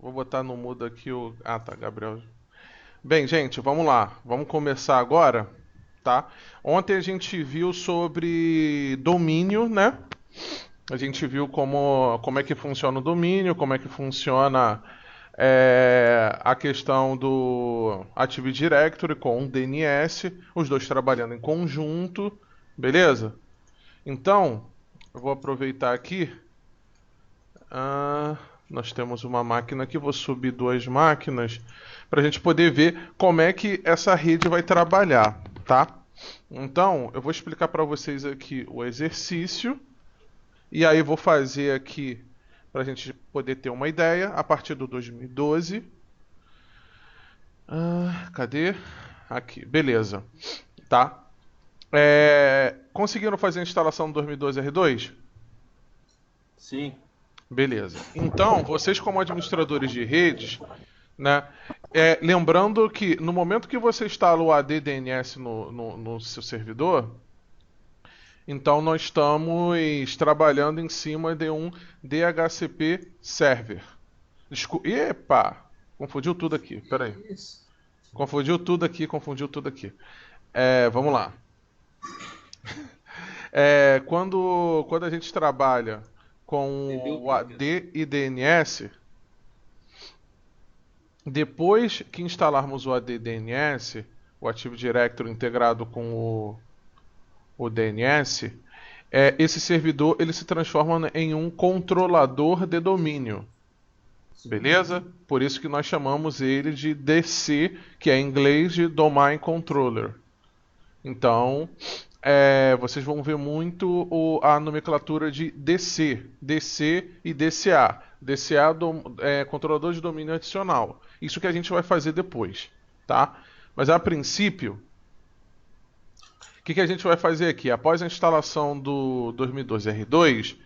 Vou botar no mudo aqui o. Ah, tá, Gabriel. Bem, gente, vamos lá. Vamos começar agora, tá? Ontem a gente viu sobre domínio, né? A gente viu como é que funciona o domínio, como é que funciona a questão do Active Directory com o DNS, os dois trabalhando em conjunto, beleza? Então, eu vou aproveitar aqui. Ah, nós temos uma máquina aqui, vou subir duas máquinas para a gente poder ver como é que essa rede vai trabalhar, tá? Então, eu vou explicar para vocês aqui o exercício e aí vou fazer aqui para a gente poder ter uma ideia a partir do 2012. Cadê? Aqui, beleza, tá? Conseguiram fazer a instalação do 2012 R2? Sim. Beleza. Então, vocês como administradores de redes, né? Lembrando que no momento que você instala o AD DNS no seu servidor, então nós estamos trabalhando em cima de um DHCP server. Epa! Confundiu tudo aqui. Peraí. Isso. Confundiu tudo aqui, confundiu tudo aqui. Vamos lá. Quando a gente trabalha com Entendeu, o Picas? AD e DNS, depois que instalarmos o AD DNS, o Active Directory integrado com o DNS, esse servidor ele se transforma em um controlador de domínio, beleza? Por isso que nós chamamos ele de DC, que é em inglês de Domain Controller. Então, vocês vão ver muito a nomenclatura de DC, DC e DCA. DCA é controlador de domínio adicional. Isso que a gente vai fazer depois, tá? Mas a princípio, o que a gente vai fazer aqui? Após a instalação do 2012 R2,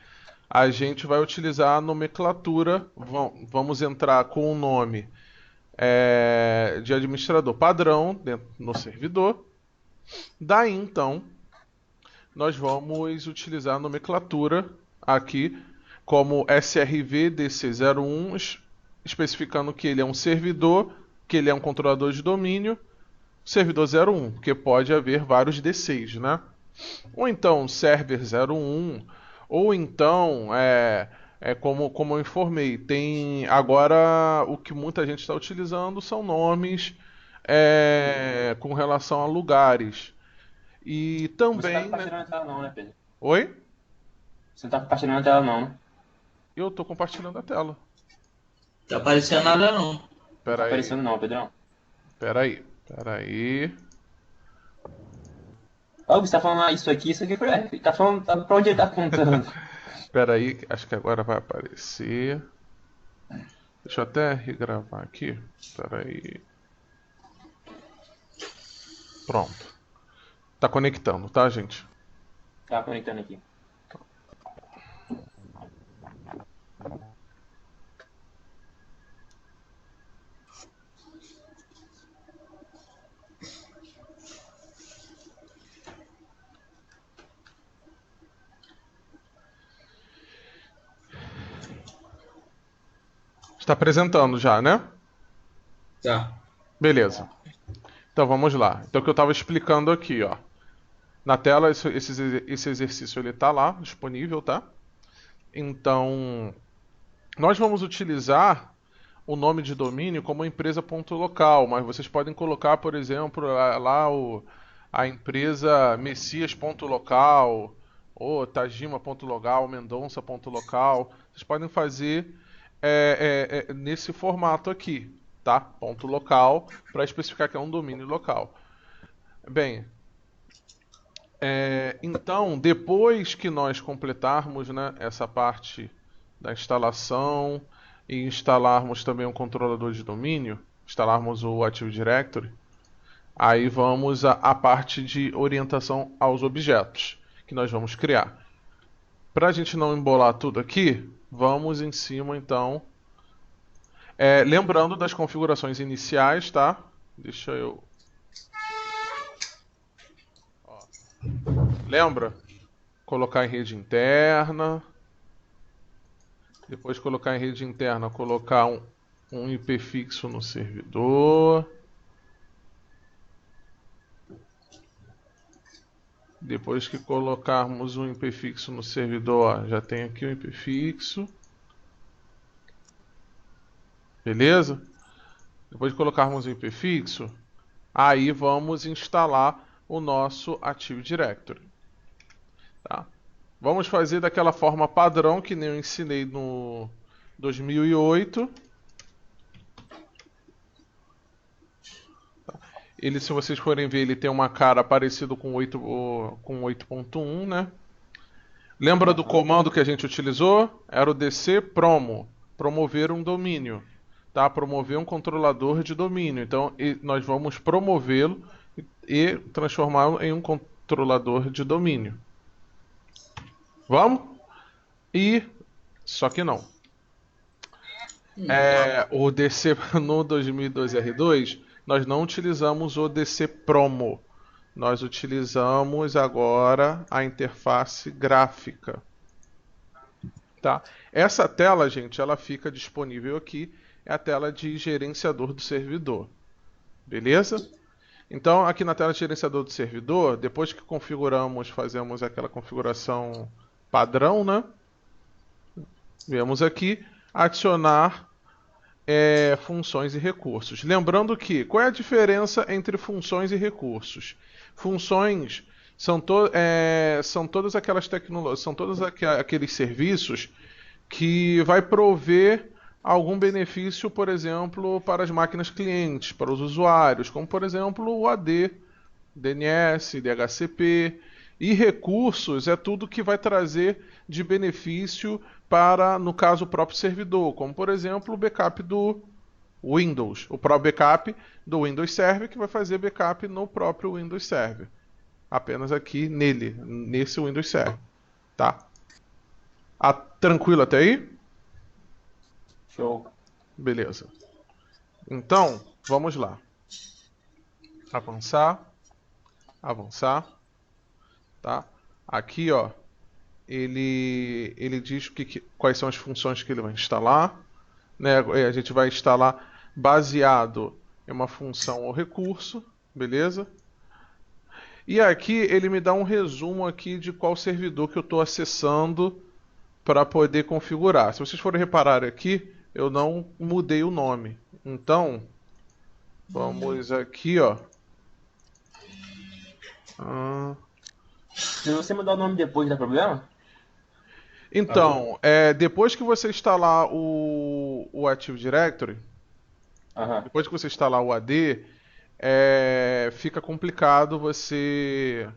a gente vai utilizar a nomenclatura. Vamos entrar com o nome de administrador padrão dentro, no servidor. Daí então, nós vamos utilizar a nomenclatura aqui como SRV DC01, especificando que ele é um servidor, que ele é um controlador de domínio, servidor 01, porque pode haver vários D6, né? Ou então server 01, ou então como eu informei, tem agora o que muita gente está utilizando são nomes com relação a lugares. E Você tá também, né? compartilhando a tela não, né, Pedro? Oi? Você não tá compartilhando a tela não, né? Eu estou compartilhando a tela. Tá aparecendo nada não. Não tá Pera aí, aparecendo não, Pedrão. pera aí, pera aí. Ó, você tá falando isso aqui tá falando pra onde ele tá apontando? Pera aí, acho que agora vai aparecer. Deixa eu até regravar aqui. Pera aí. Pronto. Tá conectando, tá, gente? Tá conectando aqui. Está apresentando já, né? Tá. Beleza. Então vamos lá. Então o que eu estava explicando aqui, ó. Na tela esse exercício ele tá lá disponível, tá? Então nós vamos utilizar o nome de domínio como empresa.local, mas vocês podem colocar, por exemplo, lá a empresa Messias.local ou Tajima.local, Mendonça.local. Vocês podem fazer nesse formato aqui, tá? Ponto local para especificar que é um domínio local. Bem, então depois que nós completarmos, né, essa parte da instalação e instalarmos também um controlador de domínio, instalarmos o Active Directory, aí vamos à parte de orientação aos objetos que nós vamos criar. Para a gente não embolar tudo aqui, vamos em cima então. Lembrando das configurações iniciais, tá? Deixa eu. Ó. Lembra? Colocar em rede interna. Depois colocar em rede interna, colocar um IP fixo no servidor. Depois que colocarmos um IP fixo no servidor, ó, já tem aqui o IP fixo. Beleza? Depois de colocarmos o IP fixo, aí vamos instalar o nosso Active Directory. Tá? Vamos fazer daquela forma padrão que nem eu ensinei no 2008. Ele, se vocês forem ver, ele tem uma cara parecida com 8.1, né? Lembra do comando que a gente utilizou? Era o DC promo, promover um domínio, tá? Promover um controlador de domínio. Então, nós vamos promovê-lo e transformá-lo em um controlador de domínio. Vamos? E só que não. O DC no 2012 R2, nós não utilizamos o DC promo. Nós utilizamos agora a interface gráfica. Tá? Essa tela, gente, ela fica disponível aqui. É a tela de gerenciador do servidor. Beleza? Então, aqui na tela de gerenciador do servidor, depois que configuramos, fazemos aquela configuração padrão, né? Viemos aqui, adicionar funções e recursos. Lembrando que, qual é a diferença entre funções e recursos? Funções são todas aquelas tecnologias, são todos aqueles serviços que vai prover algum benefício, por exemplo, para as máquinas clientes, para os usuários, como por exemplo o AD, DNS, DHCP. E recursos é tudo que vai trazer de benefício para, no caso, o próprio servidor, como por exemplo o backup do Windows, o próprio backup do Windows Server, que vai fazer backup no próprio Windows Server, apenas aqui nesse Windows Server, tá? Tranquilo até aí? Show. Beleza. Então, vamos lá. Avançar, avançar, tá? Aqui, ó, ele diz quais são as funções que ele vai instalar, né? A gente vai instalar baseado em uma função ou recurso, beleza? E aqui ele me dá um resumo aqui de qual servidor que eu estou acessando para poder configurar. Se vocês forem reparar aqui, eu não mudei o nome. Então, vamos aqui, ó. Se você mudar o nome depois, dá problema? Então, depois que você instalar o Active Directory, Aham. depois que você instalar o AD, fica complicado você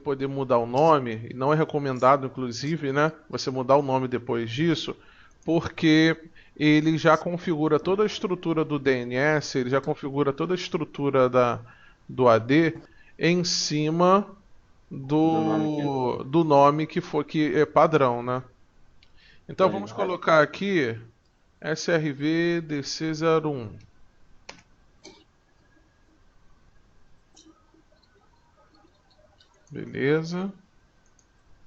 poder mudar o nome, e não é recomendado, inclusive, né, você mudar o nome depois disso, porque ele já configura toda a estrutura do DNS, ele já configura toda a estrutura do AD em cima Do nome aqui. do nome que é padrão, né? Então Tô vamos ligado. colocar aqui SRV DC01. Beleza.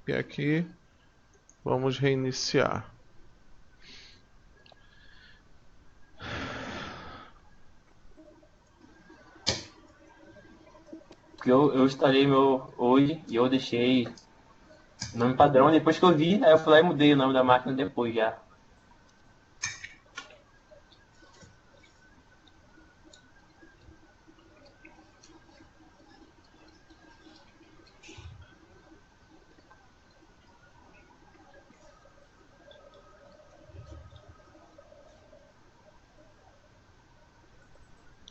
E aqui vamos reiniciar. Porque eu instalei meu hoje e eu deixei nome padrão. Depois que eu vi, aí eu fui lá e mudei o nome da máquina depois já.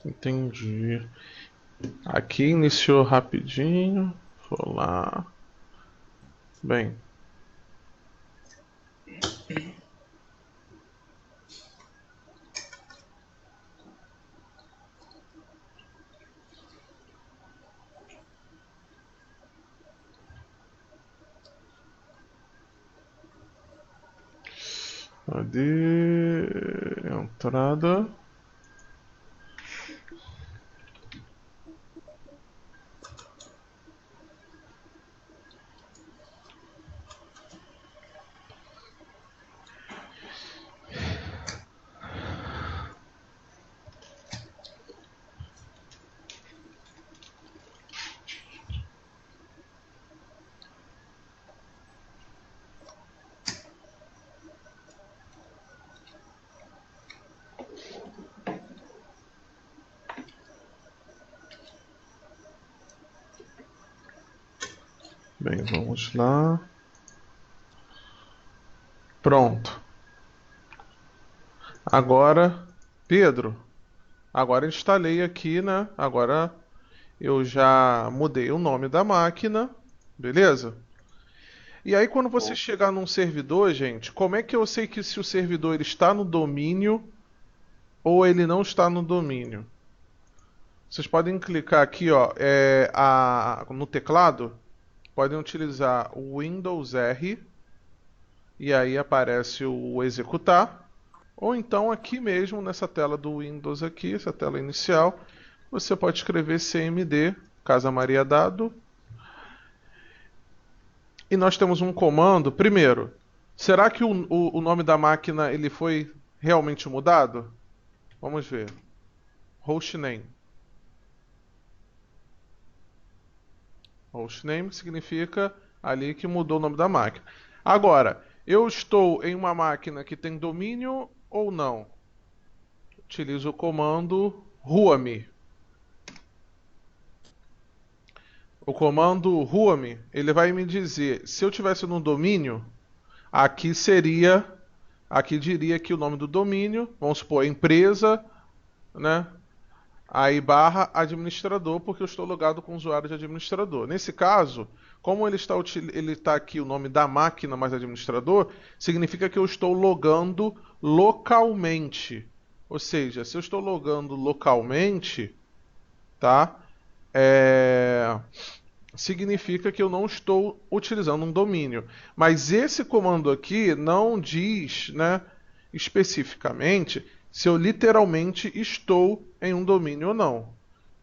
Entendi. Aqui iniciou rapidinho. Vou lá. Bem. Cadê? Entrada. bem, vamos lá. Pronto. Agora, Pedro, agora instalei aqui, né? Agora eu já mudei o nome da máquina, beleza? E aí quando você Show. chegar num servidor, gente, como é que eu sei que se o servidor ele está no domínio ou ele não está no domínio? Vocês podem clicar aqui, ó, no teclado, podem utilizar o Windows R e aí aparece o executar, ou então aqui mesmo nessa tela do Windows aqui, essa tela inicial, você pode escrever cmd, Casa Maria Dado, e nós temos um comando. Primeiro, será que o nome da máquina ele foi realmente mudado? Vamos ver. Hostname. Hostname significa ali que mudou o nome da máquina. Agora, eu estou em uma máquina que tem domínio ou não? Utilizo o comando ruame. O comando ruame, ele vai me dizer, se eu tivesse no domínio, aqui seria, aqui diria que o nome do domínio, vamos supor, empresa, né? Aí barra administrador, porque eu estou logado com o usuário de administrador. Nesse caso, como ele está aqui o nome da máquina mais administrador, significa que eu estou logando localmente. Ou seja, se eu estou logando localmente, tá? Significa que eu não estou utilizando um domínio. Mas esse comando aqui não diz, né, especificamente se eu literalmente estou em um domínio ou não.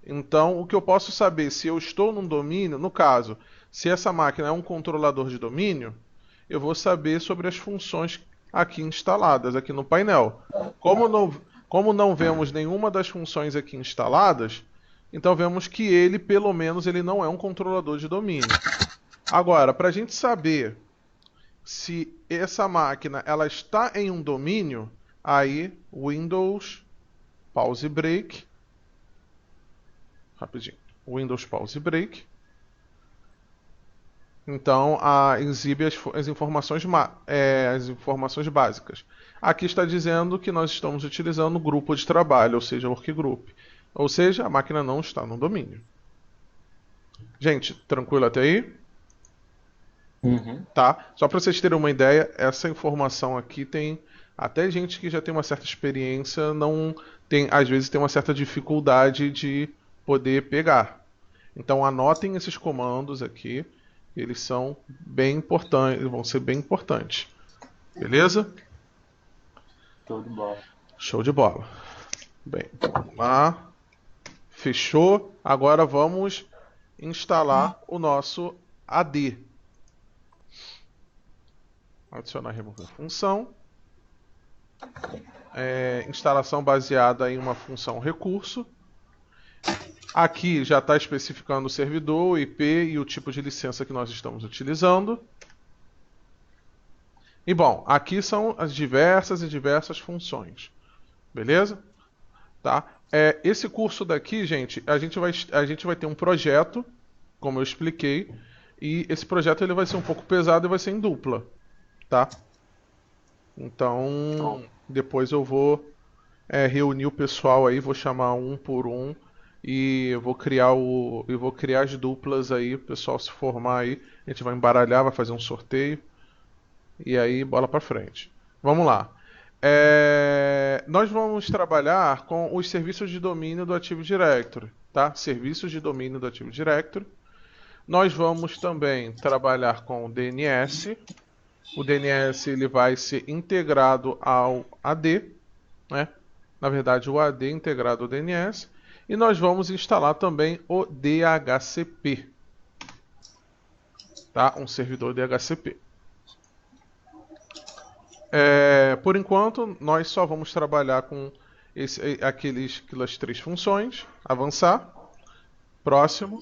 Então, o que eu posso saber se eu estou num domínio, no caso, se essa máquina é um controlador de domínio, eu vou saber sobre as funções aqui instaladas, aqui no painel. Como não vemos nenhuma das funções aqui instaladas, então vemos que ele, pelo menos, ele não é um controlador de domínio. Agora, para a gente saber se essa máquina ela está em um domínio, aí Windows Pause Break, rapidinho, Windows Pause Break. Então, exibe as informações, as informações básicas. Aqui está dizendo que nós estamos utilizando o grupo de trabalho, ou seja, workgroup. Ou seja, a máquina não está no domínio. Gente, tranquilo até aí? Uhum. Tá? Só para vocês terem uma ideia, essa informação aqui tem até gente que já tem uma certa experiência, não tem, às vezes tem uma certa dificuldade de poder pegar. Então anotem esses comandos aqui, eles são bem importantes, vão ser bem importantes. Beleza? Show de bola. Show de bola. Bem, vamos lá. Fechou. Agora vamos instalar o nosso AD. Adicionar e remover função. Instalação baseada em uma função recurso. Aqui já está especificando o servidor, o IP e o tipo de licença que nós estamos utilizando. E bom, aqui são as diversas funções. Beleza? Tá? Esse curso daqui, gente, a gente vai ter um projeto, como eu expliquei, e esse projeto ele vai ser um pouco pesado e vai ser em dupla, tá? Então, depois eu vou reunir o pessoal aí, vou chamar um por um e eu vou criar as duplas aí, o pessoal se formar aí, a gente vai embaralhar, vai fazer um sorteio e aí bola pra frente. Vamos lá. Nós vamos trabalhar com os serviços de domínio do Active Directory, tá? Serviços de domínio do Active Directory. Nós vamos também trabalhar com o DNS. O DNS ele vai ser integrado ao AD, né? Na verdade, o AD integrado ao DNS. E nós vamos instalar também o DHCP, tá? Um servidor DHCP. Por enquanto, nós só vamos trabalhar com aquelas três funções. Avançar. Próximo.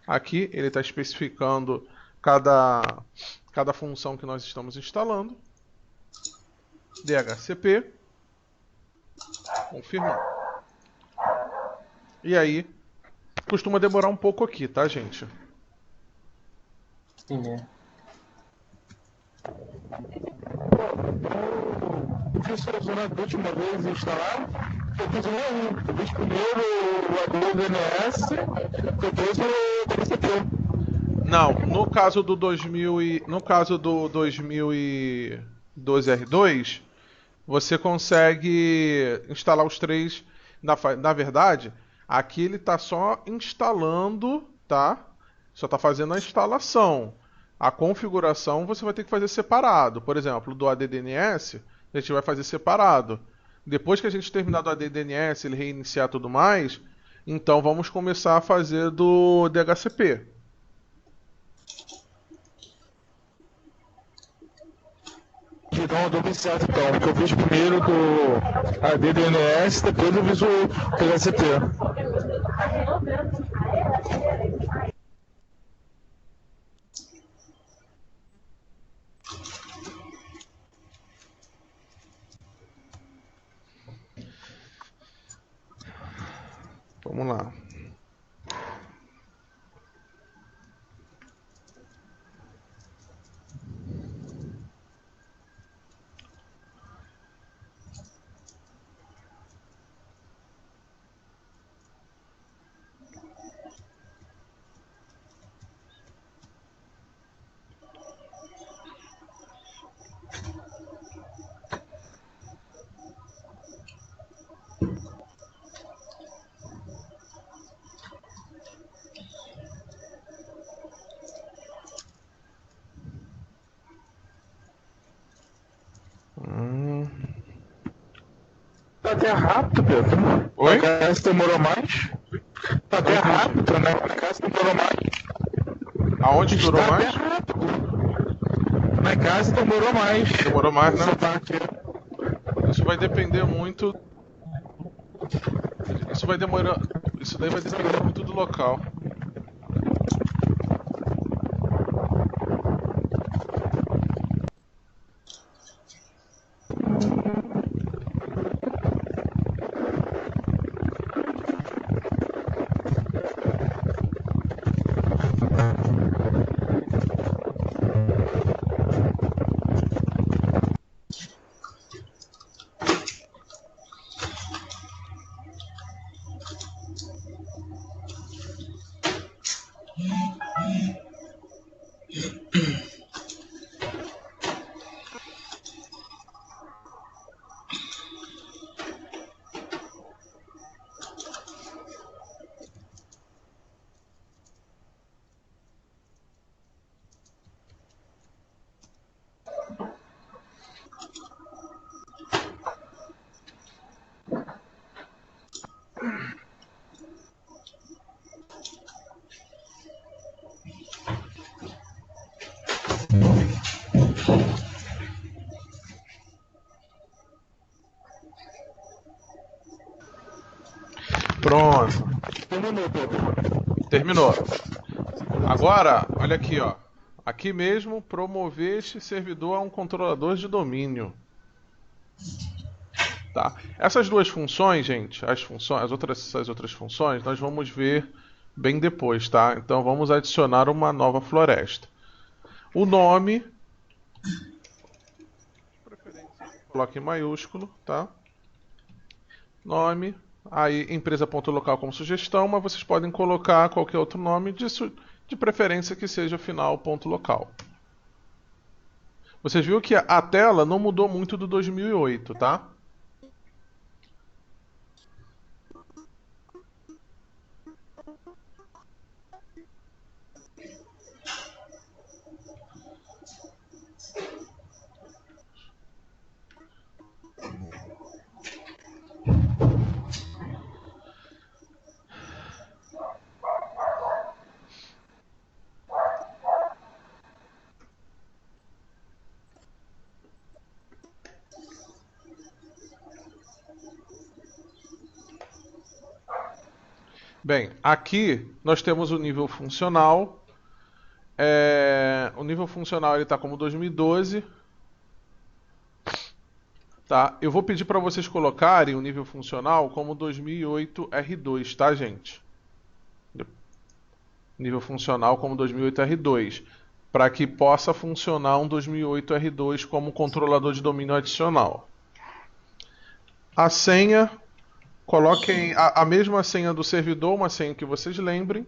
Aqui ele está especificando cada função que nós estamos instalando. DHCP. Confirmar. E aí, costuma demorar um pouco aqui, tá, gente? Entendi. Eu fiz a zona da última vez instalar, eu fiz um. Eu fiz primeiro o ADDNS, depois o DHCP. Não, no caso do 2000 no caso do 2012 R2, você consegue instalar os três. Na verdade, aqui ele está só instalando, tá? Só está fazendo a instalação. A configuração você vai ter que fazer separado. Por exemplo, do ADDNS, a gente vai fazer separado. Depois que a gente terminar do ADDNS, ele reiniciar tudo mais, então vamos começar a fazer do DHCP. Então eu dou certo então, porque eu fiz primeiro do ADDNS, depois eu fiz o DHCP. Vamos lá. Tá até rápido, Pedro. Oi? Na casa demorou mais. Tá até rápido, né? Na casa demorou mais. Aonde durou Está mais? até rápido. Na casa demorou mais. Demorou mais, né? Só tá aqui. Isso vai depender muito. Isso vai demorar. Isso daí vai depender muito do local. Pronto. Terminou, Pedro. Terminou. Agora, olha aqui, ó. Aqui mesmo, promover este servidor a um controlador de domínio. Tá? Essas duas funções, gente, essas outras funções, nós vamos ver bem depois, tá? Então vamos adicionar uma nova floresta. O nome, coloque em maiúsculo, tá? Nome, aí empresa.local como sugestão, mas vocês podem colocar qualquer outro nome, de preferência que seja final.local. Vocês viram que a tela não mudou muito do 2008, tá? Bem, aqui nós temos o nível funcional. O nível funcional está como 2012. Tá? Eu vou pedir para vocês colocarem o nível funcional como 2008 R2, tá, gente? Nível funcional como 2008 R2. para que possa funcionar um 2008 R2 como controlador de domínio adicional. A senha, coloquem a mesma senha do servidor, uma senha que vocês lembrem.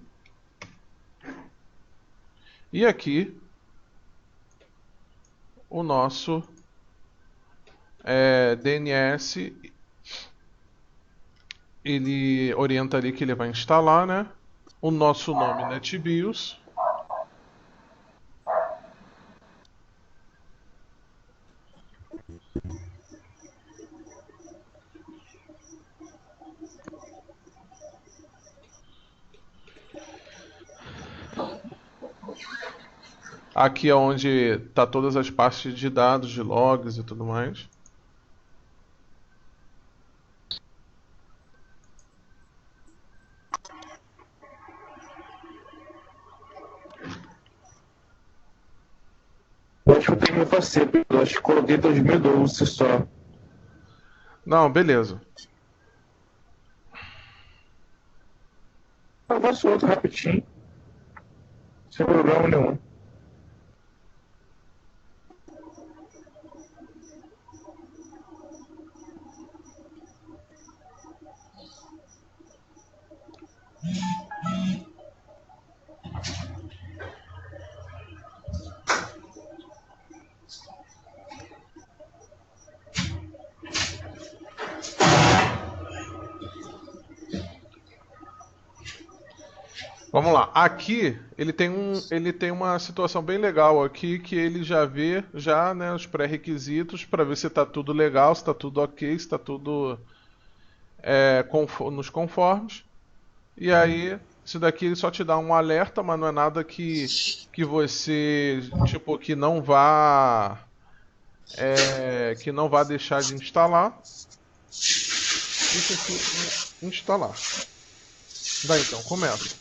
E aqui o nosso DNS, ele orienta ali que ele vai instalar, né? O nosso nome NetBIOS. Aqui é onde tá todas as pastas de dados, de logs e tudo mais. Eu acho que eu tenho que fazer, eu acho que coloquei 2012 só. Não, beleza. Eu faço outro rapidinho, sem problema nenhum. Vamos lá. Aqui ele tem uma situação bem legal aqui que ele já vê já, né, os pré-requisitos para ver se está tudo legal, se está tudo ok, se está tudo nos conformes. E aí isso daqui ele só te dá um alerta, mas não é nada que você tipo que não vá deixar de instalar. Isso aqui instalar. Daí então começa.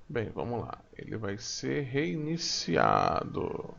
Bem, vamos lá. Ele vai ser reiniciado.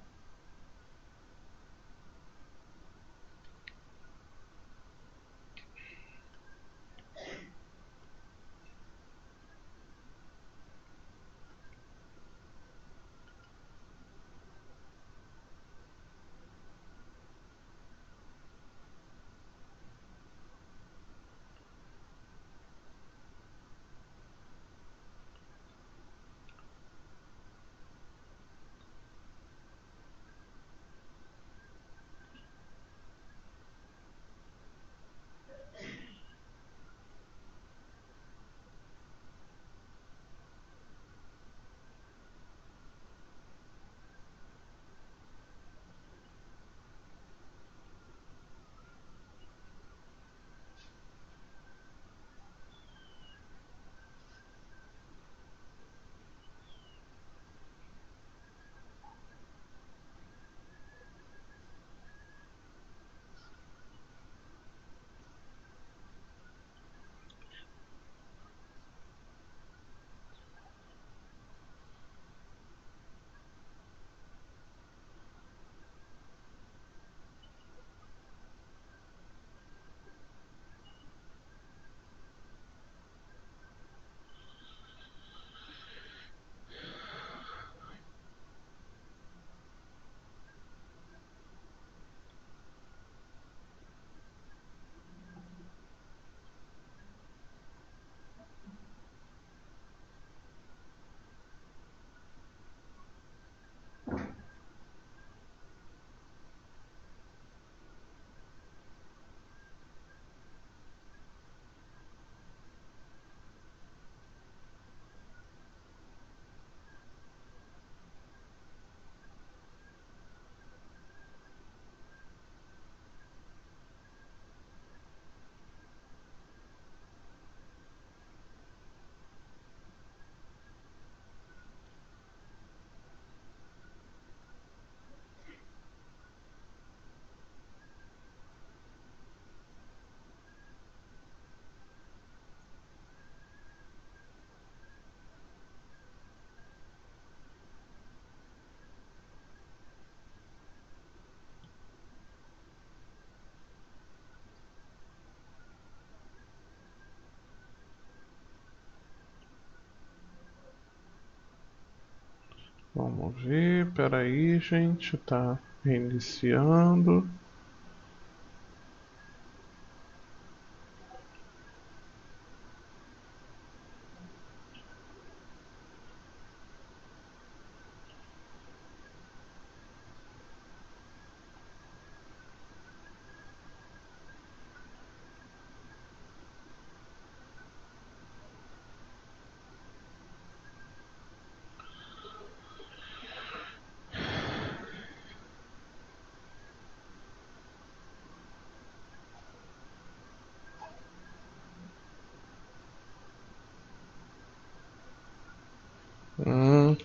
Vamos ver, peraí, gente, tá reiniciando.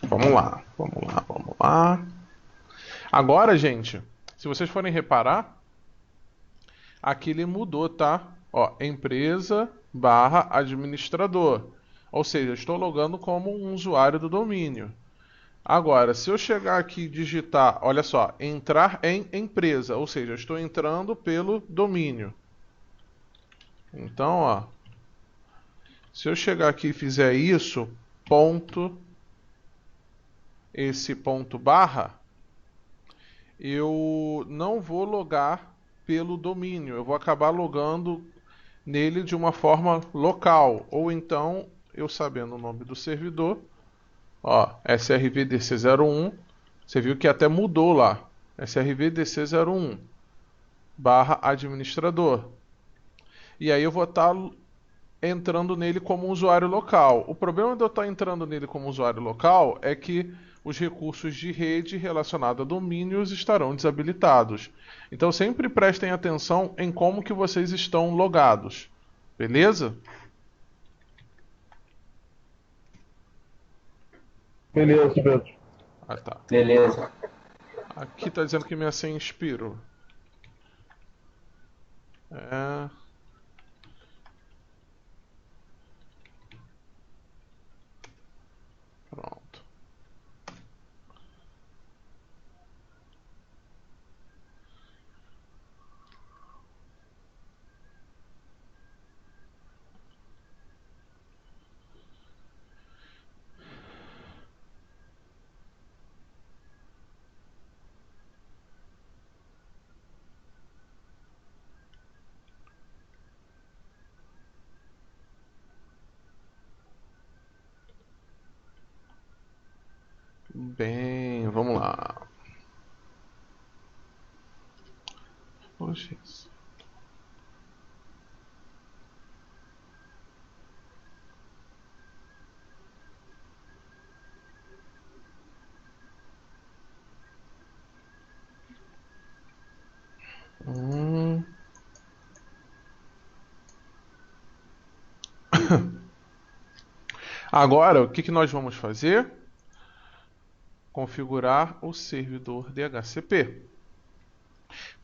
Vamos lá, vamos lá, vamos lá. Agora, gente, se vocês forem reparar, aqui ele mudou, tá? Ó, empresa barra administrador. Ou seja, eu estou logando como um usuário do domínio. Agora, se eu chegar aqui e digitar, olha só, entrar em empresa, ou seja, eu estou entrando pelo domínio. Então, ó, se eu chegar aqui e fizer isso, esse ponto barra, eu não vou logar pelo domínio, eu vou acabar logando nele de uma forma local, ou então eu sabendo o nome do servidor, ó, srvdc01, você viu que até mudou lá, srvdc01 barra administrador. E aí eu vou estar entrando nele como usuário local. O problema de eu estar entrando nele como usuário local é que os recursos de rede relacionados a domínios estarão desabilitados. Então sempre prestem atenção em como que vocês estão logados. Beleza? Beleza, Pedro. Ah, tá. Beleza. Aqui está dizendo que minha senha expirou. É... Pronto. Bem, vamos lá. Poxa, isso. Hum. Agora, o que que nós vamos fazer? Configurar o servidor DHCP.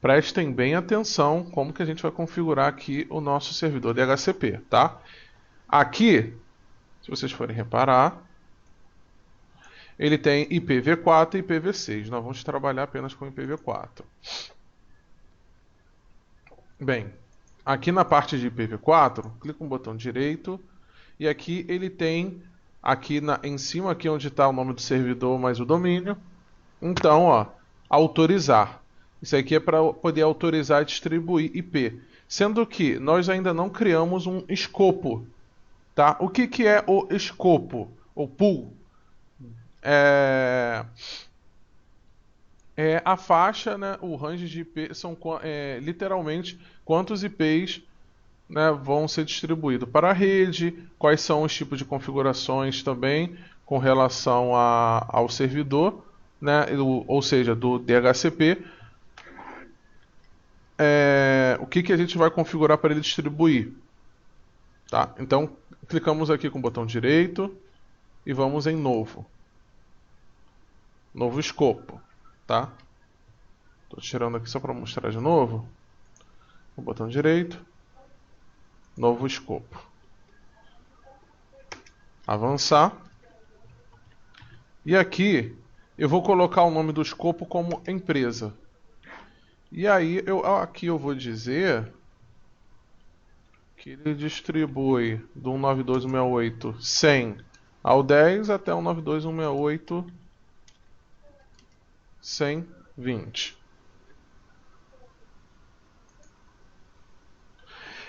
Prestem bem atenção como que a gente vai configurar aqui o nosso servidor DHCP, tá? Aqui, se vocês forem reparar, ele tem IPv4 e IPv6. Nós vamos trabalhar apenas com IPv4. Bem, aqui na parte de IPv4, clica no botão direito e aqui ele tem em cima aqui onde está o nome do servidor mais o domínio. Então, ó, autorizar. Isso aqui é para poder autorizar e distribuir IP. Sendo que nós ainda não criamos um escopo, tá? O que que é o escopo? O pool? É a faixa, né? O range de IP são literalmente quantos IPs, né, vão ser distribuídos para a rede, quais são os tipos de configurações também com relação ao servidor, né, ou seja, do DHCP. O que que a gente vai configurar para ele distribuir, tá? Então clicamos aqui com o botão direito e vamos em novo escopo, tá? Estou tirando aqui só para mostrar de novo. O botão direito, novo escopo, avançar. E aqui eu vou colocar o nome do escopo como empresa. E aí aqui eu vou dizer que ele distribui do 192.168.100 ao 10 até o 192.168 100.20.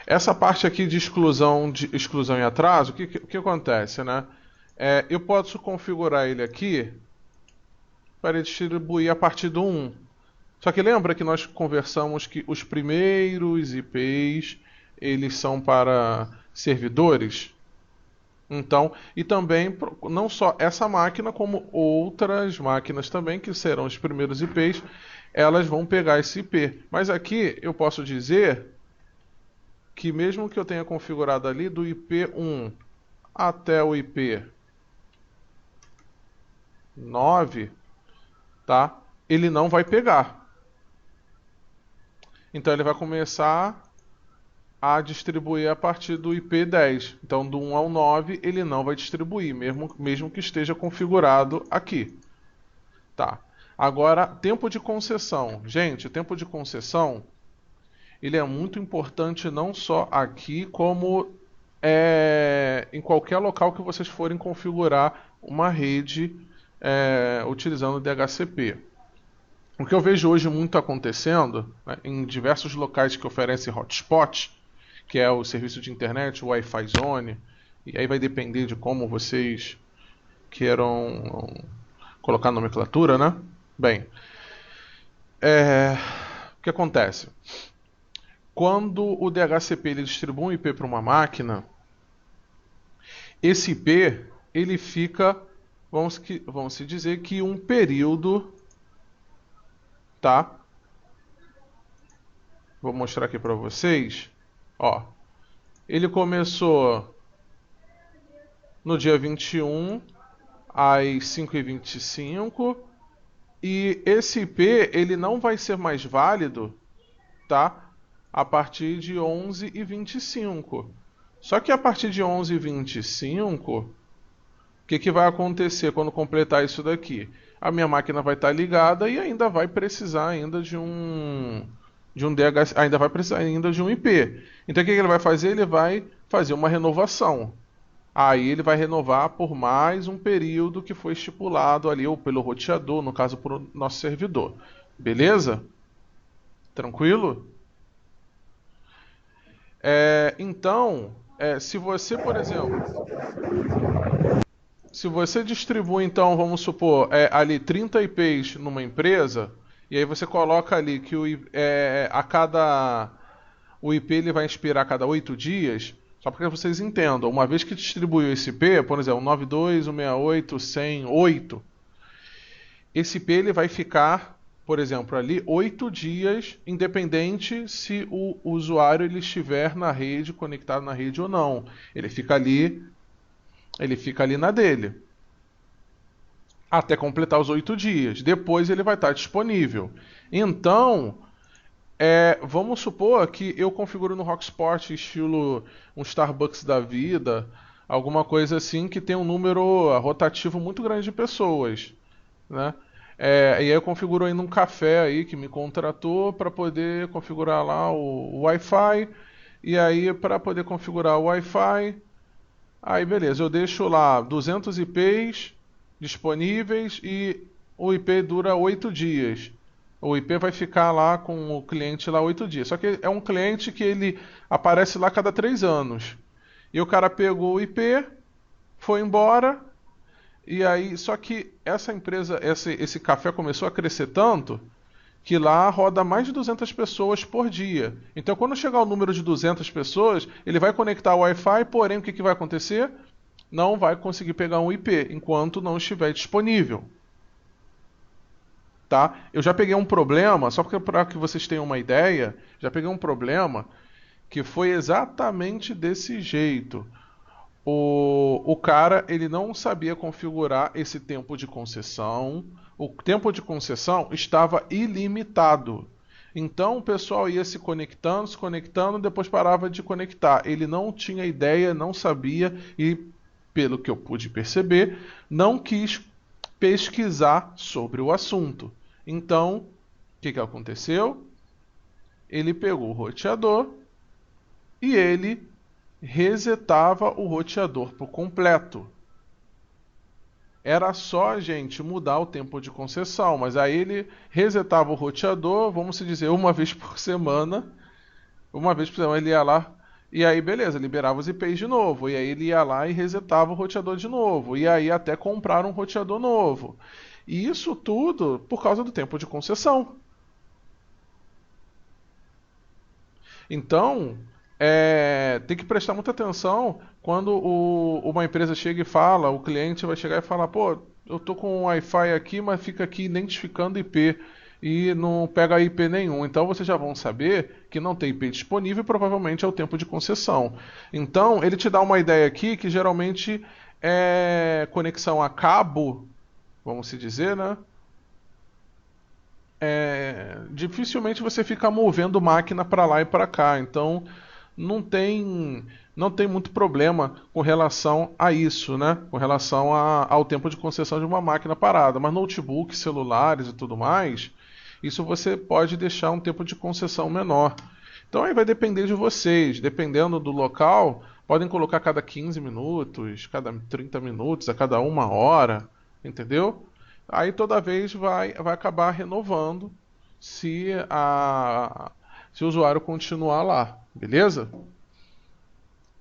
Essa parte aqui de exclusão e atraso, o que acontece, né? Eu posso configurar ele aqui para distribuir a partir do 1. Só que lembra que nós conversamos que os primeiros IPs, eles são para servidores? Então, e também, não só essa máquina, como outras máquinas também, que serão os primeiros IPs, elas vão pegar esse IP. Mas aqui eu posso dizer que mesmo que eu tenha configurado ali do IP 1 até o IP 9, tá? Ele não vai pegar. Então ele vai começar a distribuir a partir do IP 10. Então do 1 ao 9 ele não vai distribuir, mesmo que esteja configurado aqui. Tá. Agora, tempo de concessão. Gente, o tempo de concessão ele é muito importante não só aqui, como em qualquer local que vocês forem configurar uma rede utilizando o DHCP. O que eu vejo hoje muito acontecendo, né, em diversos locais que oferecem hotspot, que é o serviço de internet, o Wi-Fi Zone, e aí vai depender de como vocês queiram colocar a nomenclatura, né? Bem, o que acontece? Quando o DHCP ele distribui um IP para uma máquina, esse IP ele fica, vamos se dizer que um período, tá? Vou mostrar aqui para vocês. Ó, ele começou no dia 21 às 5h25 e esse IP ele não vai ser mais válido, tá? A partir de 11h25. Só que a partir de 11h25, o que vai acontecer quando completar isso daqui? A minha máquina vai estar ligada e ainda vai precisar ainda de um DHC, ainda vai precisar ainda de um IP. Então o que ele vai fazer? Ele vai fazer uma renovação. Aí ele vai renovar por mais um período que foi estipulado ali, ou pelo roteador, no caso por nosso servidor. Beleza? Tranquilo? Então, se você, por exemplo, se você distribui, então, vamos supor, ali 30 IPs numa empresa, e aí você coloca ali que o IP ele vai expirar a cada 8 dias, só para que vocês entendam, uma vez que distribuiu esse IP, por exemplo, 92, 168, 100, 8, esse IP ele vai ficar, por exemplo, ali 8 dias, independente se o usuário ele estiver na rede, conectado na rede ou não. Ele fica ali na dele. Até completar os 8 dias. Depois ele vai estar disponível. Então, vamos supor que eu configuro no Rocksport estilo um Starbucks da vida, alguma coisa assim que tem um número rotativo muito grande de pessoas, né? E aí eu configuro ainda um café aí que me contratou para poder configurar lá o Wi-Fi. E aí para poder configurar o Wi-Fi, aí beleza, eu deixo lá 200 IPs disponíveis e o IP dura 8 dias. O IP vai ficar lá com o cliente lá 8 dias. Só que é um cliente que ele aparece lá a cada 3 anos. E o cara pegou o IP, foi embora. E aí, só que essa empresa, esse café começou a crescer tanto que lá roda mais de 200 pessoas por dia. Então, quando chegar o número de 200 pessoas, ele vai conectar o Wi-Fi, porém, o que vai acontecer? Não vai conseguir pegar um IP enquanto não estiver disponível. Tá? Eu já peguei um problema, só para que vocês tenham uma ideia, já peguei um problema que foi exatamente desse jeito. O cara ele não sabia configurar esse tempo de concessão. O tempo de concessão estava ilimitado. Então o pessoal ia se conectando, depois parava de conectar. Ele não tinha ideia, não sabia e, pelo que eu pude perceber, não quis pesquisar sobre o assunto. Então, o que aconteceu? Ele pegou o roteador e ele resetava o roteador por completo. era só a gente mudar o tempo de concessão, mas aí ele resetava o roteador, vamos dizer, uma vez por semana. Uma vez por semana ele ia lá e aí beleza, liberava os IPs de novo. E aí ele ia lá e resetava o roteador de novo. E aí até comprar um roteador novo. E isso tudo por causa do tempo de concessão. Então, tem que prestar muita atenção quando uma empresa chega e fala, o cliente vai chegar e falar, pô, eu tô com um Wi-Fi aqui, mas fica aqui identificando IP e não pega IP nenhum. Então vocês já vão saber que não tem IP disponível e provavelmente é o tempo de concessão. Então, ele te dá uma ideia aqui que geralmente é conexão a cabo, vamos se dizer, né? Dificilmente você fica movendo máquina para lá e para cá, então não tem muito problema com relação a isso, né? Com relação ao tempo de concessão de uma máquina parada, mas notebook, celulares e tudo mais, isso você pode deixar um tempo de concessão menor. Então aí vai depender de vocês, dependendo do local, podem colocar cada 15 minutos, cada 30 minutos, a cada 1 hora, entendeu? Aí toda vez vai acabar renovando se se o usuário continuar lá, beleza?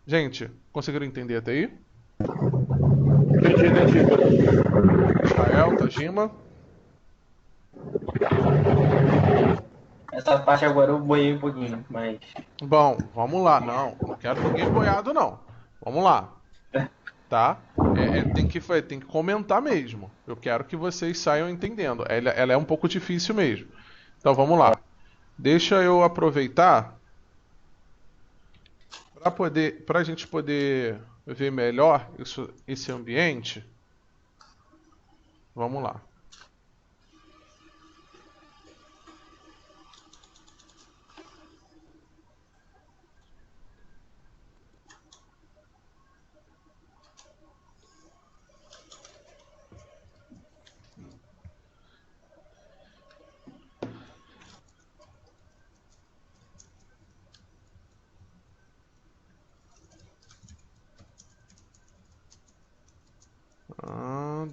Gente, conseguiram entender até aí? Entendi. Israel, Tajima? Essa parte agora eu boiei um pouquinho, mas. Bom, vamos lá. Não quero ninguém boiado, não. Vamos lá. Tá? Tem que comentar mesmo. Eu quero que vocês saiam entendendo. Ela é um pouco difícil mesmo. Então vamos lá. Deixa eu aproveitar para a gente poder ver melhor esse ambiente. Vamos lá.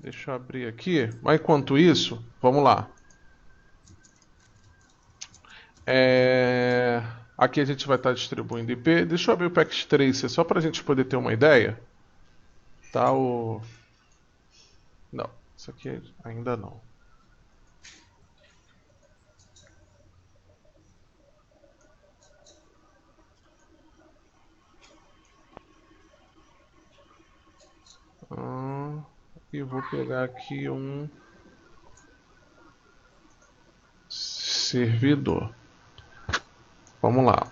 Deixa eu abrir aqui. Mas enquanto isso, vamos lá. Aqui a gente vai estar distribuindo IP. Deixa eu abrir o Packet Tracer só para a gente poder ter uma ideia. Tá Não, isso aqui ainda não. E vou pegar aqui um servidor. Vamos lá.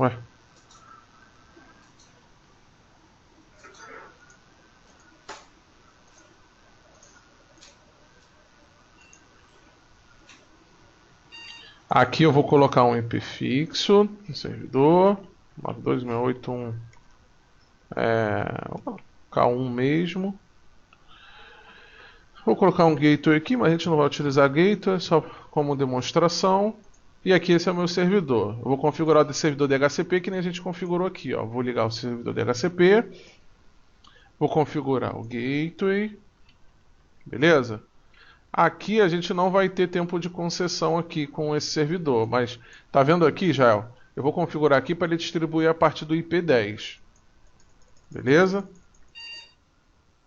Ué. Aqui eu vou colocar um IP fixo no servidor. 92.681 K1 mesmo. Vou colocar um gateway aqui, mas a gente não vai utilizar gateway, só como demonstração. E aqui esse é o meu servidor. Eu vou configurar o servidor DHCP que nem a gente configurou aqui. Ó. Vou ligar o servidor DHCP. Vou configurar o gateway. Beleza? Aqui a gente não vai ter tempo de concessão aqui com esse servidor. Mas tá vendo aqui, Jael? Eu vou configurar aqui para ele distribuir a partir do IP10. Beleza?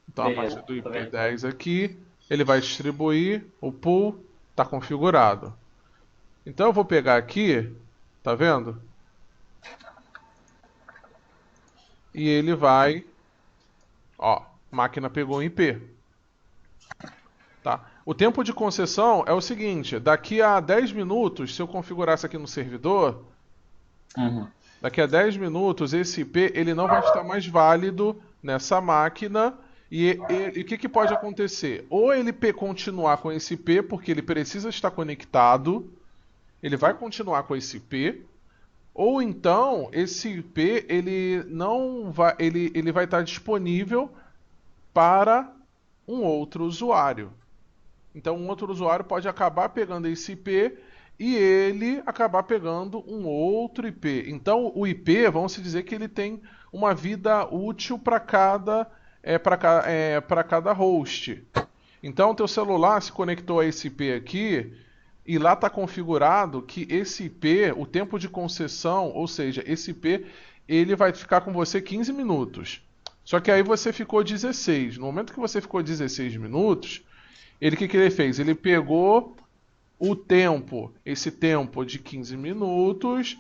Então a partir do IP10 aqui, ele vai distribuir, o pool está configurado. Então eu vou pegar aqui, tá vendo? E ele vai, ó, máquina pegou um IP. Tá? O tempo de concessão é o seguinte, daqui a 10 minutos, se eu configurasse aqui no servidor, daqui a 10 minutos esse IP ele não vai estar mais válido nessa máquina. E o que pode acontecer? Ou ele continuar com esse IP, porque ele precisa estar conectado, ele vai continuar com esse IP, ou então esse IP ele não vai, ele vai estar disponível para um outro usuário. Então um outro usuário pode acabar pegando esse IP e ele acabar pegando um outro IP. Então, o IP, vamos dizer que ele tem uma vida útil para cada host. Então, o teu celular se conectou a esse IP aqui e lá está configurado que esse IP, o tempo de concessão, ou seja, esse IP, ele vai ficar com você 15 minutos. Só que aí você ficou 16. No momento que você ficou 16 minutos, o que ele fez? Ele pegou o tempo, esse tempo de 15 minutos,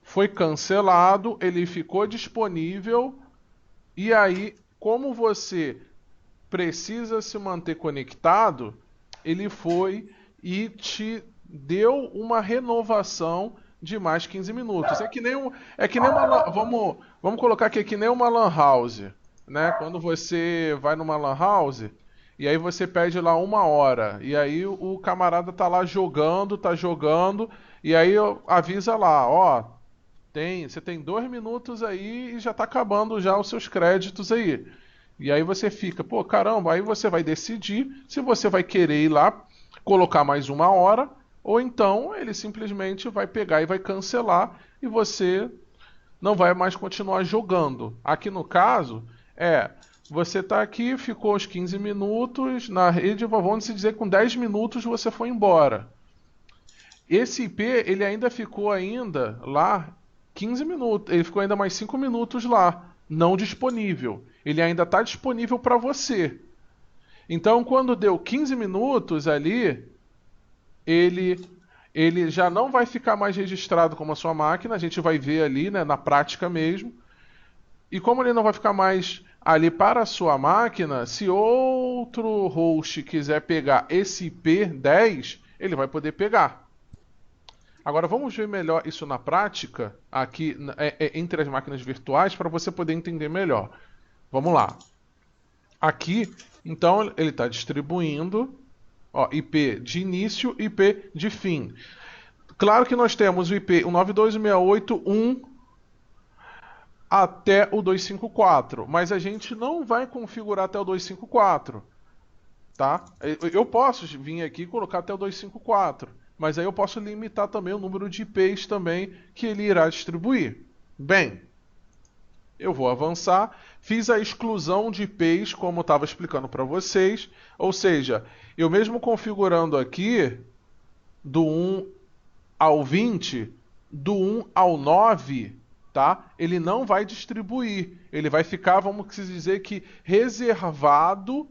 foi cancelado, ele ficou disponível, e aí, como você precisa se manter conectado, ele foi e te deu uma renovação de mais 15 minutos. É que nem uma vamos colocar que é que nem uma lan house, né? Quando você vai numa lan house e aí você pede lá 1 hora e aí o camarada tá lá tá jogando e aí avisa lá, ó, você tem 2 minutos aí e já tá acabando já os seus créditos aí. E aí você fica, pô, caramba, aí você vai decidir se você vai querer ir lá colocar mais 1 hora, ou então ele simplesmente vai pegar e vai cancelar e você não vai mais continuar jogando. Aqui no caso, você tá aqui, ficou os 15 minutos na rede, vamos dizer que com 10 minutos você foi embora. Esse IP, ele ainda ficou lá 15 minutos, ele ficou ainda mais 5 minutos lá, não disponível. Ele ainda está disponível para você. Então, quando deu 15 minutos ali, ele já não vai ficar mais registrado como a sua máquina, a gente vai ver ali, né, na prática mesmo. E como ele não vai ficar mais ali para a sua máquina, se outro host quiser pegar esse IP10, ele vai poder pegar. Agora vamos ver melhor isso na prática, aqui entre as máquinas virtuais, para você poder entender melhor. Vamos lá. Aqui, então, ele está distribuindo IP de início e IP de fim. Claro que nós temos o IP 192.168.1 até o 254, mas a gente não vai configurar até o 254, tá? Eu posso vir aqui e colocar até o 254, mas aí eu posso limitar também o número de IPs também que ele irá distribuir. Bem, eu vou avançar, fiz a exclusão de IPs como eu estava explicando para vocês, ou seja, eu mesmo configurando aqui do 1 ao 20, do 1 ao 9, tá? Ele não vai distribuir, ele vai ficar, vamos dizer que reservado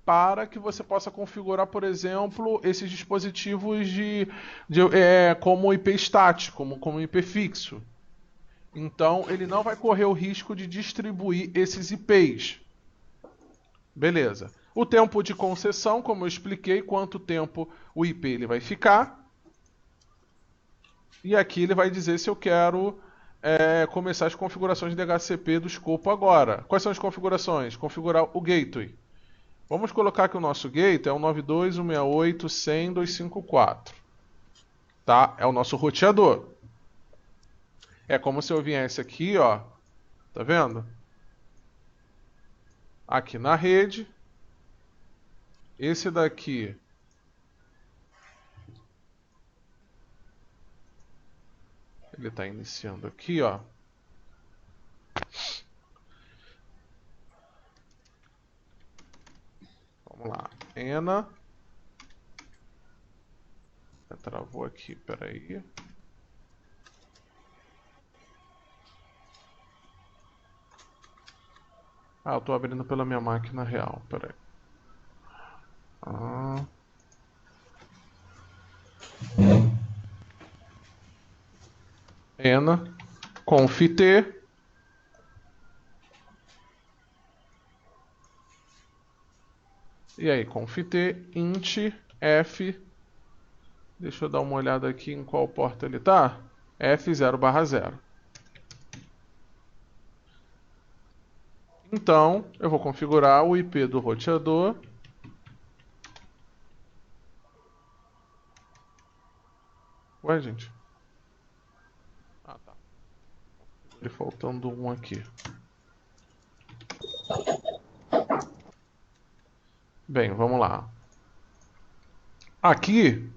para que você possa configurar, por exemplo, esses dispositivos como IP estático, como IP fixo. Então, ele não vai correr o risco de distribuir esses IPs. Beleza. O tempo de concessão, como eu expliquei, quanto tempo o IP ele vai ficar. E aqui ele vai dizer se eu quero começar as configurações de DHCP do escopo agora. Quais são as configurações? Configurar o gateway. Vamos colocar que o nosso gateway é o 92.168.100.254. Tá? É o nosso roteador. É como se eu viesse aqui, ó. Tá vendo? Aqui na rede. Esse daqui. Ele está iniciando aqui, ó. Vamos lá. ENA. Travou aqui, peraí. Eu estou abrindo pela minha máquina real, peraí. ENA, confit, e aí, confit, int, f, deixa eu dar uma olhada aqui em qual porta ele está, f0/0. Então, eu vou configurar o IP do roteador. Ué, gente? Tá. Ele faltando um aqui. Bem, vamos lá. Aqui,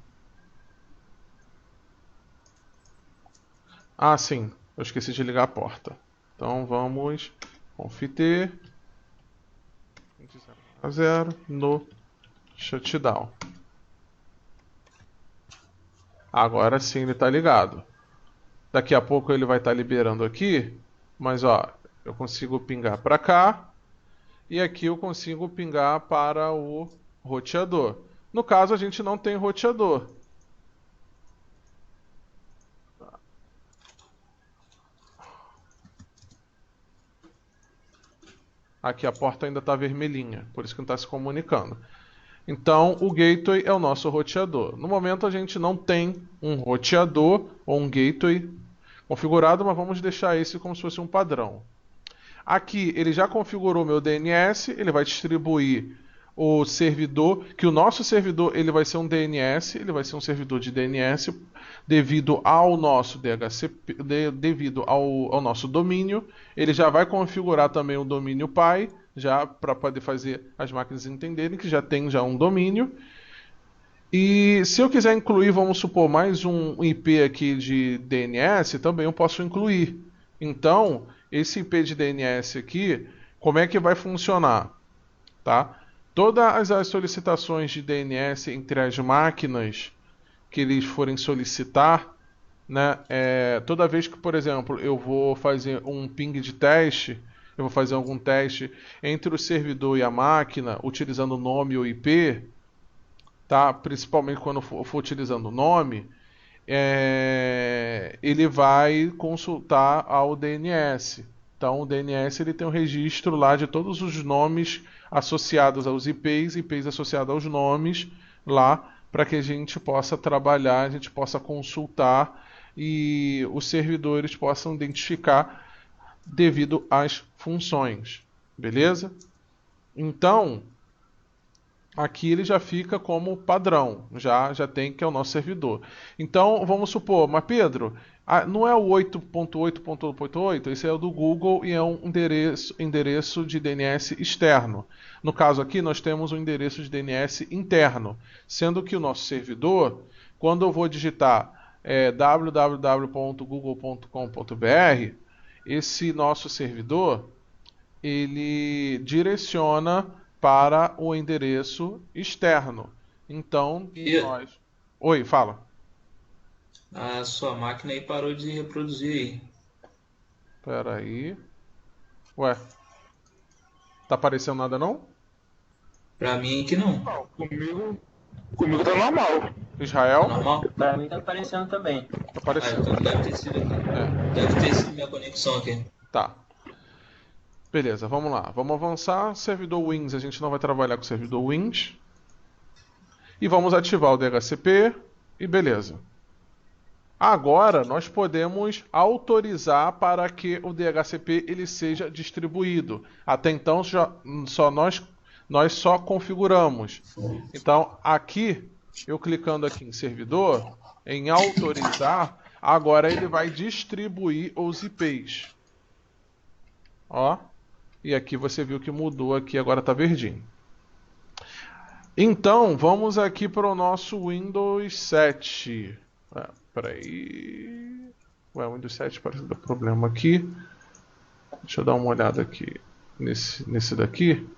Ah, sim, eu esqueci de ligar a porta. Então vamos confit 0 no shutdown. Agora sim ele está ligado. Daqui a pouco ele vai estar liberando aqui, mas ó, eu consigo pingar para cá e aqui eu consigo pingar para o roteador. No caso a gente não tem roteador. Aqui a porta ainda está vermelhinha, por isso que não está se comunicando. Então o gateway é o nosso roteador. No momento a gente não tem um roteador ou um gateway configurado, mas vamos deixar esse como se fosse um padrão. Aqui ele já configurou meu DNS, ele vai distribuir o servidor, que o nosso servidor ele vai ser um DNS, ele vai ser um servidor de DNS devido ao nosso DHCP, devido ao nosso domínio. Ele já vai configurar também o domínio pai, já para poder fazer as máquinas entenderem que já tem um domínio. E se eu quiser incluir, vamos supor, mais um IP aqui de DNS, também eu posso incluir. Então, esse IP de DNS aqui, como é que vai funcionar? Tá? Todas as solicitações de DNS entre as máquinas que eles forem solicitar, né, toda vez que, por exemplo, eu vou fazer um ping de teste, eu vou fazer algum teste entre o servidor e a máquina, utilizando o nome ou IP, tá? Principalmente quando for utilizando o nome, ele vai consultar ao DNS. Então o DNS ele tem um registro lá de todos os nomes associados aos IPs, IPs associados aos nomes lá, para que a gente possa trabalhar, a gente possa consultar e os servidores possam identificar devido às funções. Beleza? Então, aqui ele já fica como padrão, já tem que é o nosso servidor. Então, vamos supor, mas Pedro, não é o 8.8.8.8, esse é o do Google e é um endereço de DNS externo. No caso aqui, nós temos um endereço de DNS interno, sendo que o nosso servidor, quando eu vou digitar www.google.com.br, esse nosso servidor, ele direciona para o endereço externo. Então, nós... Oi, fala. A sua máquina aí parou de reproduzir aí. Espera aí. Ué. Tá aparecendo nada não? Pra mim que não. Não, comigo tá normal. Tá Israel? normal? Pra mim tá aparecendo também. Tá Ah, aparecendo. então deve ter sido aqui. Deve ter sido minha conexão aqui. Tá. Beleza, vamos lá. Vamos avançar. Servidor Wings, a gente não vai trabalhar com o servidor Wings. E vamos ativar o DHCP. E beleza. Agora nós podemos autorizar para que o DHCP ele seja distribuído. Até então nós só configuramos. Então aqui, eu clicando aqui em servidor, em autorizar, agora ele vai distribuir os IPs. Ó. E aqui você viu que mudou aqui, agora está verdinho. Então, vamos aqui para o nosso Windows 7. Peraí. Ué, o Windows 7 parece dar problema aqui. Deixa eu dar uma olhada aqui nesse daqui.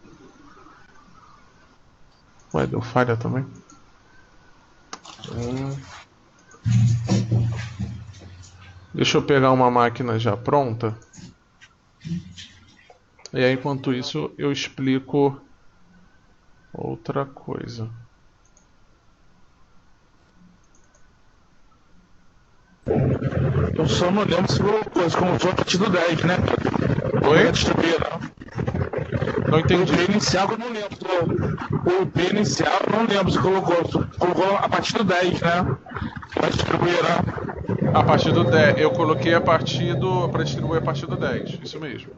Ué, deu falha também. Deixa eu pegar uma máquina já pronta. E aí, enquanto isso, eu explico outra coisa. Eu só não lembro se colocou, como foi a partir do 10, né? Oi? Distribuir, não. Não O entendi. IP inicial eu não lembro. O IP inicial eu não lembro se colocou. Colocou a partir do 10, né? Vai distribuir, né? A partir do 10. Eu coloquei para distribuir a partir do 10. Isso mesmo.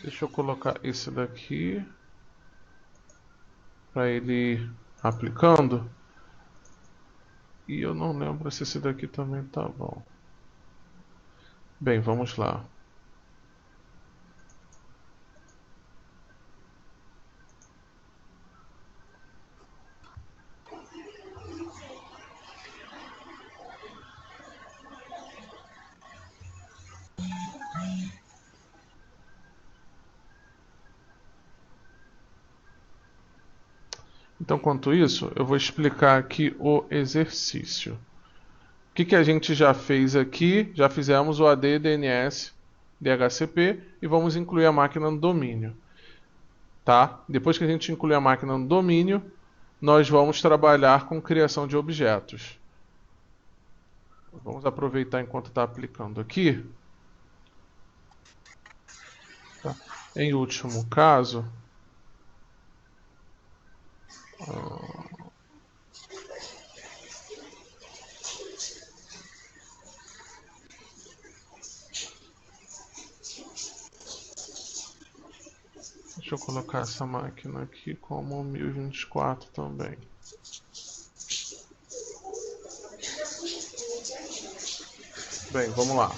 Deixa eu colocar esse daqui para ele ir aplicando. E eu não lembro se esse daqui também tá bom. Bem, vamos lá. Então, quanto isso, eu vou explicar aqui o exercício. O que a gente já fez aqui? Já fizemos o AD, DNS, DHCP e vamos incluir a máquina no domínio. Tá? Depois que a gente incluir a máquina no domínio, nós vamos trabalhar com criação de objetos. Vamos aproveitar enquanto está aplicando aqui. Tá? Em último caso, deixa eu colocar essa máquina aqui como 1024 também. Bem, vamos lá.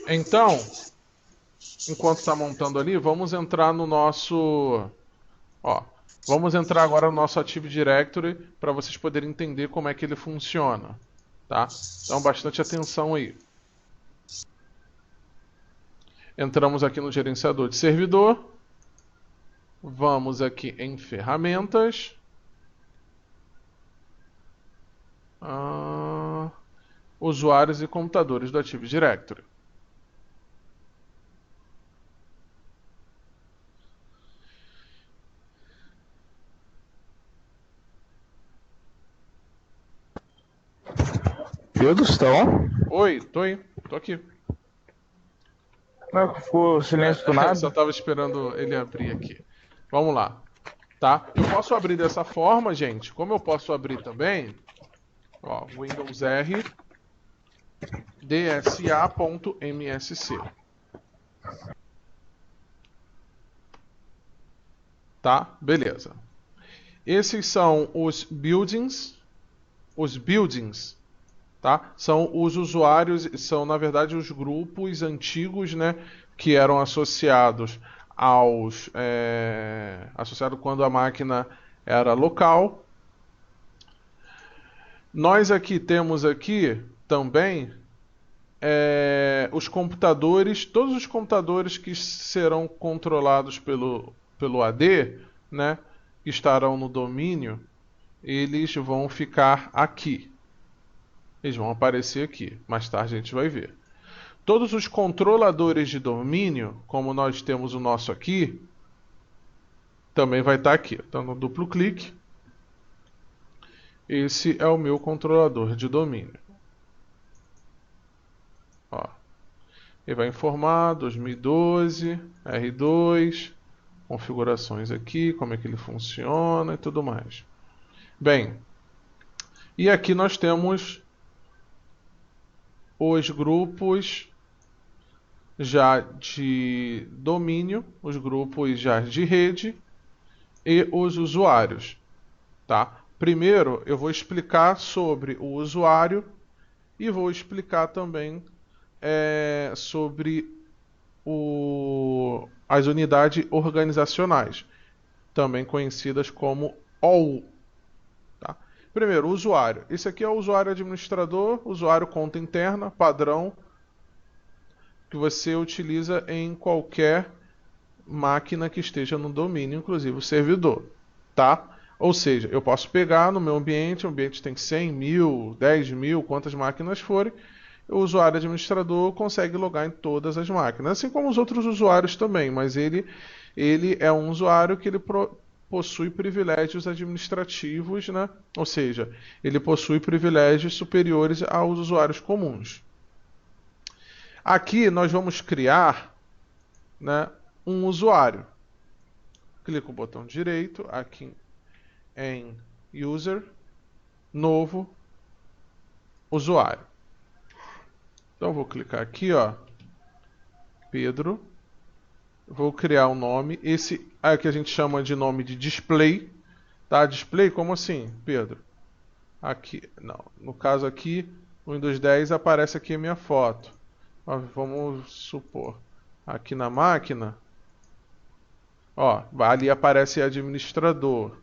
Então, enquanto está montando ali, vamos entrar no nosso... vamos entrar agora no nosso Active Directory para vocês poderem entender como é que ele funciona. Tá? Então, bastante atenção aí. Entramos aqui no gerenciador de servidor. Vamos aqui em ferramentas. Usuários e computadores do Active Directory. Pedro, estão? Oi, tô aí, tô aqui. Não, ficou silêncio do nada. Só estava esperando ele abrir aqui. Vamos lá, tá? Eu posso abrir dessa forma, gente. Como eu posso abrir também? Windows R dsa.msc. Tá? Beleza. Esses são os buildings. Os buildings, tá? São os usuários, são na verdade os grupos antigos, né, que eram associados associado quando a máquina era local. Nós aqui temos aqui também os computadores, todos os computadores que serão controlados pelo AD, né, que estarão no domínio, eles vão ficar aqui. Eles vão aparecer aqui. Mais tarde a gente vai ver. Todos os controladores de domínio, como nós temos o nosso aqui, também vai estar aqui. Então, no duplo clique, esse é o meu controlador de domínio. Ele vai informar 2012, R2, configurações aqui, como é que ele funciona e tudo mais. Bem, e aqui nós temos os grupos já de domínio, os grupos já de rede e os usuários, tá? Primeiro eu vou explicar sobre o usuário e vou explicar também sobre as unidades organizacionais, também conhecidas como OU. Tá? Primeiro, o usuário. Esse aqui é o usuário administrador, usuário conta interna, padrão, que você utiliza em qualquer máquina que esteja no domínio, inclusive o servidor. Tá? Ou seja, eu posso pegar no meu ambiente, o ambiente tem 100 mil, 10 mil, quantas máquinas forem, o usuário administrador consegue logar em todas as máquinas, assim como os outros usuários também, mas ele é um usuário que ele possui privilégios administrativos, né? Ou seja, ele possui privilégios superiores aos usuários comuns. Aqui nós vamos criar, né, um usuário. Clico o botão direito aqui em User, Novo, Usuário. Então eu vou clicar aqui, Pedro. Vou criar um nome. Esse é o que a gente chama de nome de display. Tá? Display, como assim, Pedro? Aqui, não. No caso aqui, no Windows 10 aparece aqui a minha foto. Vamos supor. Aqui na máquina, ali aparece administrador.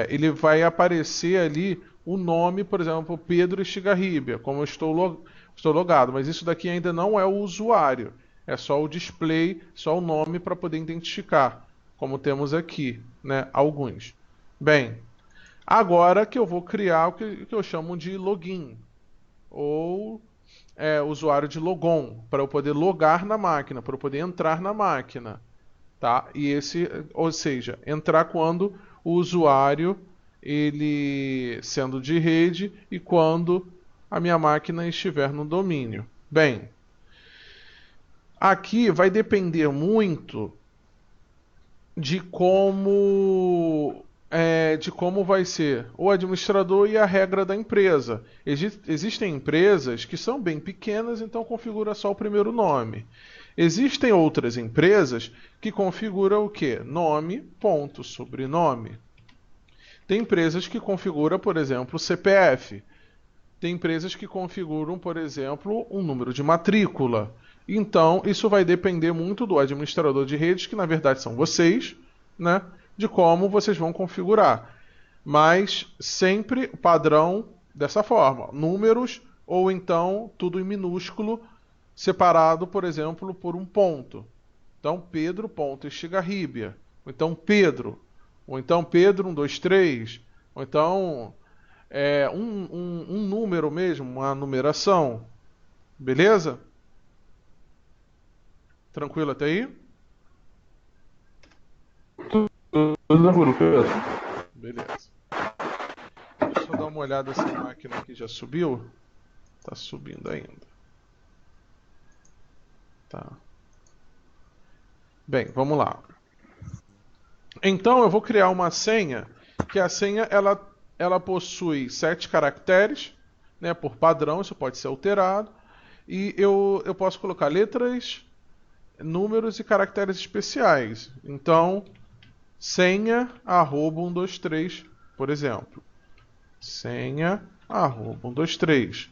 Ele vai aparecer ali o nome, por exemplo, Pedro Estigarribia, como eu estou logado, mas isso daqui ainda não é o usuário, é só o display, só o nome para poder identificar, como temos aqui, né? Alguns. Bem, agora que eu vou criar o que eu chamo de login, ou usuário de logon, para eu poder logar na máquina, para eu poder entrar na máquina, tá? Ou seja, entrar quando o usuário ele sendo de rede e quando a minha máquina estiver no domínio. Bem, aqui vai depender muito de como vai ser o administrador e a regra da empresa. Existem empresas que são bem pequenas, então configura só o primeiro nome. Existem outras empresas que configuram o quê? Nome, ponto, sobrenome. Tem empresas que configuram, por exemplo, o CPF. Tem empresas que configuram, por exemplo, um número de matrícula. Então, isso vai depender muito do administrador de redes, que na verdade são vocês, né? De como vocês vão configurar. Mas sempre padrão dessa forma. Números ou então tudo em minúsculo, separado, por exemplo, por um ponto. Então, Pedro.estigarribia. Ou então Pedro. Ou então Pedro 123. Ou então um número mesmo, uma numeração. Beleza? Tranquilo até aí? Tranquilo, Pedro. Beleza. Deixa eu dar uma olhada se a máquina aqui já subiu. Tá subindo ainda. Tá. Bem, vamos lá. Então eu vou criar uma senha, que a senha ela possui 7 caracteres, né, por padrão, isso pode ser alterado. E eu posso colocar letras, números e caracteres especiais. Então, senha @123, por exemplo. Senha @123.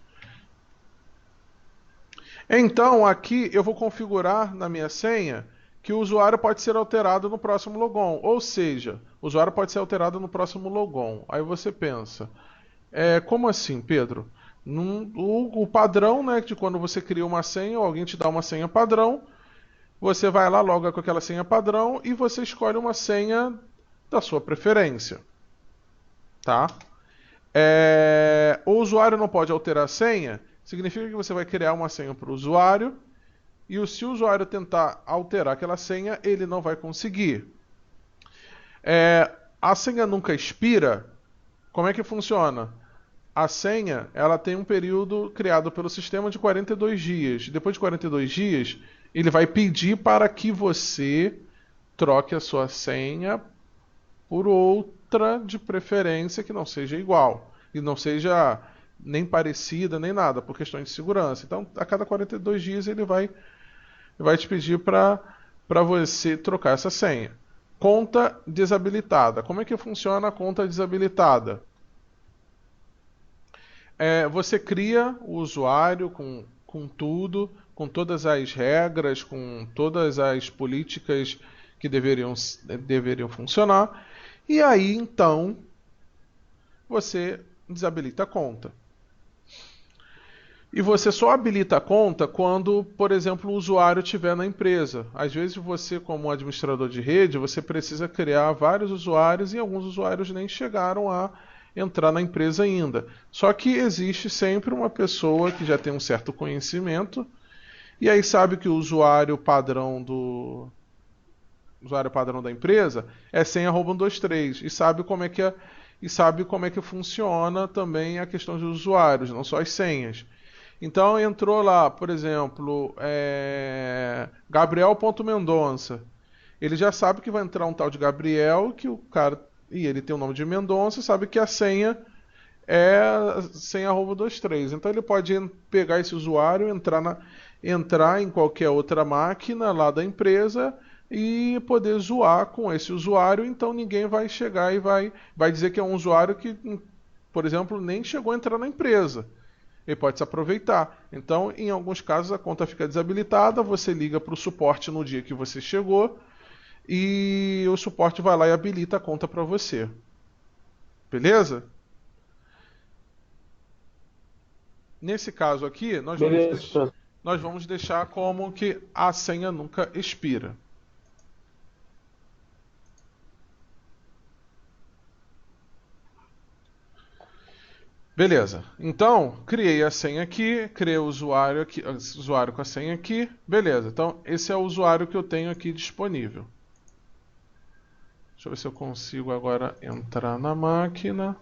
Então, aqui eu vou configurar na minha senha que o usuário pode ser alterado no próximo logon. Ou seja, o usuário pode ser alterado no próximo logon. Aí você pensa, como assim, Pedro? O padrão, né, de quando você cria uma senha ou alguém te dá uma senha padrão, você vai lá, loga com aquela senha padrão e você escolhe uma senha da sua preferência. Tá? O usuário não pode alterar a senha, significa que você vai criar uma senha para o usuário e se o usuário tentar alterar aquela senha, ele não vai conseguir. A senha nunca expira. Como é que funciona? A senha ela tem um período criado pelo sistema de 42 dias. Depois de 42 dias, ele vai pedir para que você troque a sua senha por outra de preferência que não seja igual. E não seja nem parecida, nem nada, por questões de segurança. Então, a cada 42 dias ele vai te pedir para você trocar essa senha. Conta desabilitada. Como é que funciona a conta desabilitada? Você cria o usuário com tudo, com todas as regras, com todas as políticas que deveriam funcionar. E aí, então, você desabilita a conta. E você só habilita a conta quando, por exemplo, o usuário estiver na empresa. Às vezes você, como administrador de rede, você precisa criar vários usuários e alguns usuários nem chegaram a entrar na empresa ainda. Só que existe sempre uma pessoa que já tem um certo conhecimento e aí sabe que o usuário padrão da empresa é senha @123 e sabe como é que funciona também a questão dos usuários, não só as senhas. Então entrou lá, por exemplo, Gabriel.Mendonça. Ele já sabe que vai entrar um tal de Gabriel, que o cara e ele tem o nome de Mendonça, sabe que a senha é senha @123. Então ele pode pegar esse usuário, entrar em qualquer outra máquina lá da empresa e poder zoar com esse usuário. Então ninguém vai chegar e vai dizer que é um usuário que, por exemplo, nem chegou a entrar na empresa. Ele pode se aproveitar. Então, em alguns casos, a conta fica desabilitada, você liga para o suporte no dia que você chegou e o suporte vai lá e habilita a conta para você. Beleza? Nesse caso aqui, nós vamos deixar como que a senha nunca expira. Beleza. Então, criei a senha aqui, criei o usuário com a senha aqui. Beleza. Então, esse é o usuário que eu tenho aqui disponível. Deixa eu ver se eu consigo agora entrar na máquina.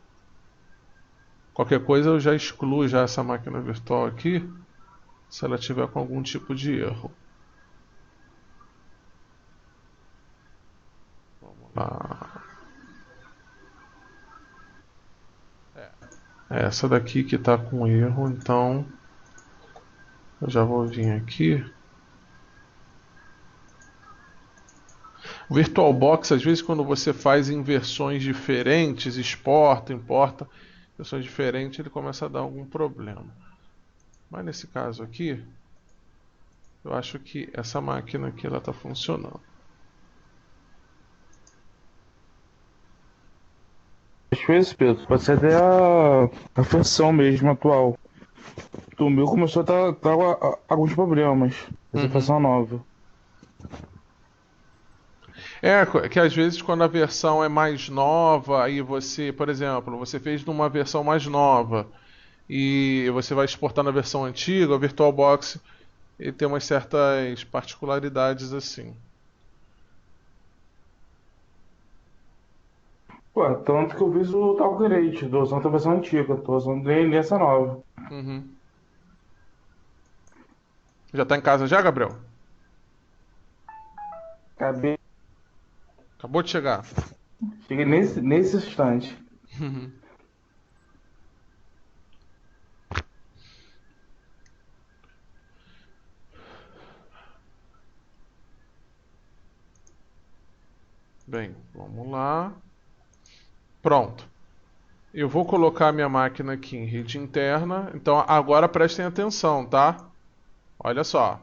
Qualquer coisa eu já excluo já essa máquina virtual aqui, se ela tiver com algum tipo de erro. Vamos lá. É essa daqui que está com erro, então eu já vou vir aqui. O VirtualBox, às vezes, quando você faz em versões diferentes, exporta, importa, versões diferentes, ele começa a dar algum problema. Mas nesse caso aqui, eu acho que essa máquina aqui ela está funcionando. Às vezes, Pedro, pode ser até a versão mesmo atual. O meu começou a dar alguns problemas. Essa versão nova. Que às vezes quando a versão é mais nova, aí você, por exemplo, você fez numa versão mais nova e você vai exportar na versão antiga, o VirtualBox ele tem umas certas particularidades assim. Ué, tanto que eu fiz o downgrade, tô usando a versão antiga, tô usando nem essa nova. Uhum. Já tá em casa já, Gabriel? Acabei, Acabou de chegar. cheguei nesse instante. Bem, vamos lá. Pronto. Eu vou colocar minha máquina aqui em rede interna. Então agora prestem atenção, tá? Olha só.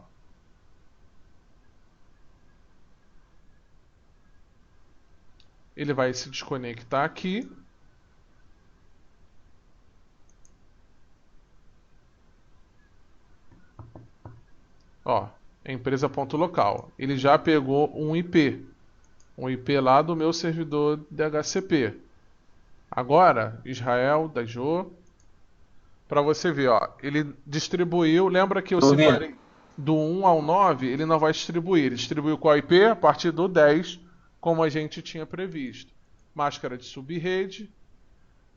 Ele vai se desconectar aqui. Ó, empresa.local. Ele já pegou um IP. Um IP lá do meu servidor DHCP. Agora, Israel, da Jo, para você ver, ó, ele distribuiu, lembra que eu Tô vendo. separei do 1 ao 9, ele não vai distribuir, ele distribuiu qual IP a partir do 10, como a gente tinha previsto. Máscara de subrede,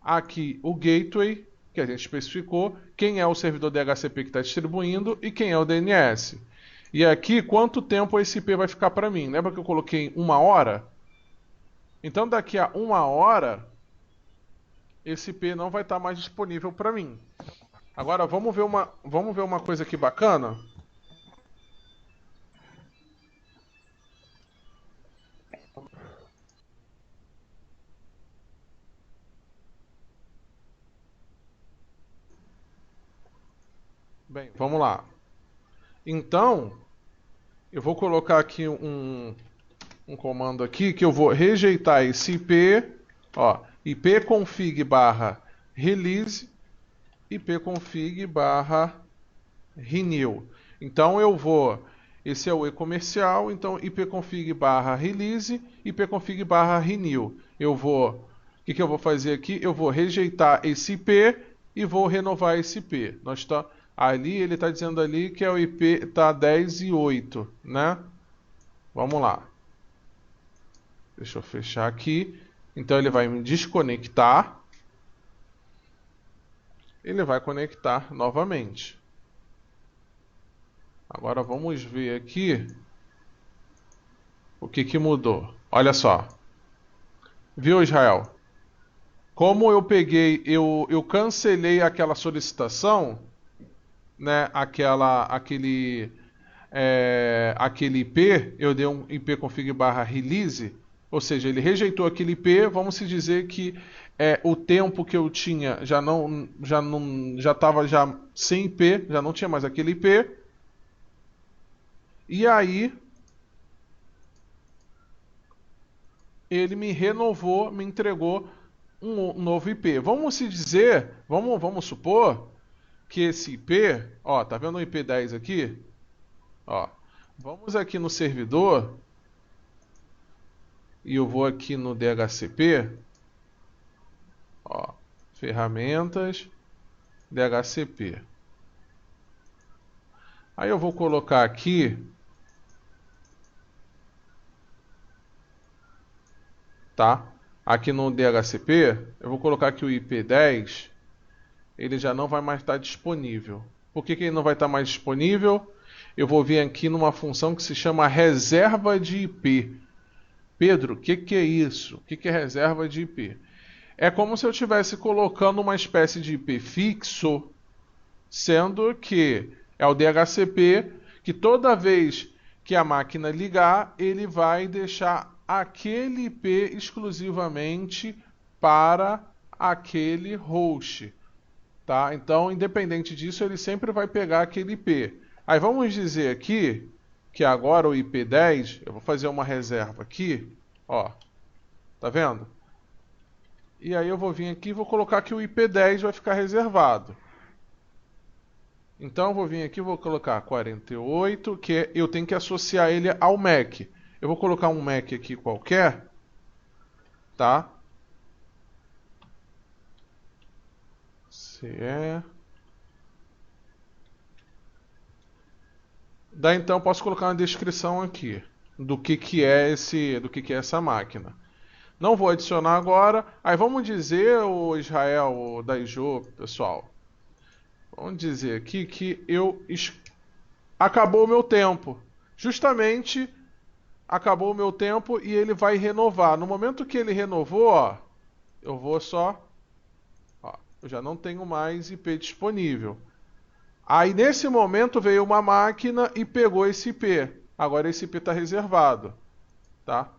aqui o gateway, que a gente especificou, quem é o servidor DHCP que está distribuindo e quem é o DNS. E aqui, quanto tempo esse IP vai ficar para mim? Lembra que eu coloquei 1 hora? Então, daqui a 1 hora, esse IP não vai estar mais disponível para mim. Agora, vamos ver uma coisa aqui bacana? Bem, vamos lá. Então, eu vou colocar aqui um comando aqui que eu vou rejeitar esse IP, ó, ipconfig barra release, ipconfig barra renew. Então eu vou, esse é o e-comercial, então ipconfig barra release, ipconfig barra renew. O que eu vou fazer aqui? Eu vou rejeitar esse IP e vou renovar esse IP. Ali ele está dizendo ali que é o IP tá 10 e 8, né? Vamos lá. Deixa eu fechar aqui. Então ele vai me desconectar. Ele vai conectar novamente. Agora vamos ver aqui o que mudou. Olha só. Viu, Israel? Como eu peguei, eu cancelei aquela solicitação, né? Aquele IP, eu dei um ipconfig barra release, ou seja, ele rejeitou aquele IP. Vamos se dizer que o tempo que eu tinha já estava já sem IP, já não tinha mais aquele IP. E aí ele me renovou, me entregou um novo IP. Vamos se dizer, vamos supor que esse IP, ó, tá vendo o IP 10 aqui? Ó, vamos aqui no servidor e eu vou aqui no DHCP, ó, ferramentas, DHCP. Aí eu vou colocar aqui, tá? Aqui no DHCP, eu vou colocar aqui o IP10, ele já não vai mais estar disponível. Por que que ele não vai estar mais disponível? Eu vou vir aqui numa função que se chama reserva de IP. Pedro, o que que é isso? O que que é reserva de IP? É como se eu estivesse colocando uma espécie de IP fixo, sendo que é o DHCP, que toda vez que a máquina ligar, ele vai deixar aquele IP exclusivamente para aquele host, tá? Então, independente disso, ele sempre vai pegar aquele IP. Aí vamos dizer aqui que agora o IP10, eu vou fazer uma reserva aqui, ó, tá vendo? E aí eu vou vir aqui e vou colocar que o IP10 vai ficar reservado. Então eu vou vir aqui e vou colocar 48, que eu tenho que associar ele ao MAC. Eu vou colocar um MAC aqui qualquer, tá? CE. Daí então eu posso colocar uma descrição aqui do que é essa máquina. Não vou adicionar agora. Aí vamos dizer, o Israel, o Daijo, pessoal. Vamos dizer aqui que acabou o meu tempo. Justamente acabou o meu tempo e ele vai renovar. No momento que ele renovou, ó, eu vou só, ó, eu já não tenho mais IP disponível. Aí nesse momento veio uma máquina e pegou esse IP. Agora esse IP está reservado, tá?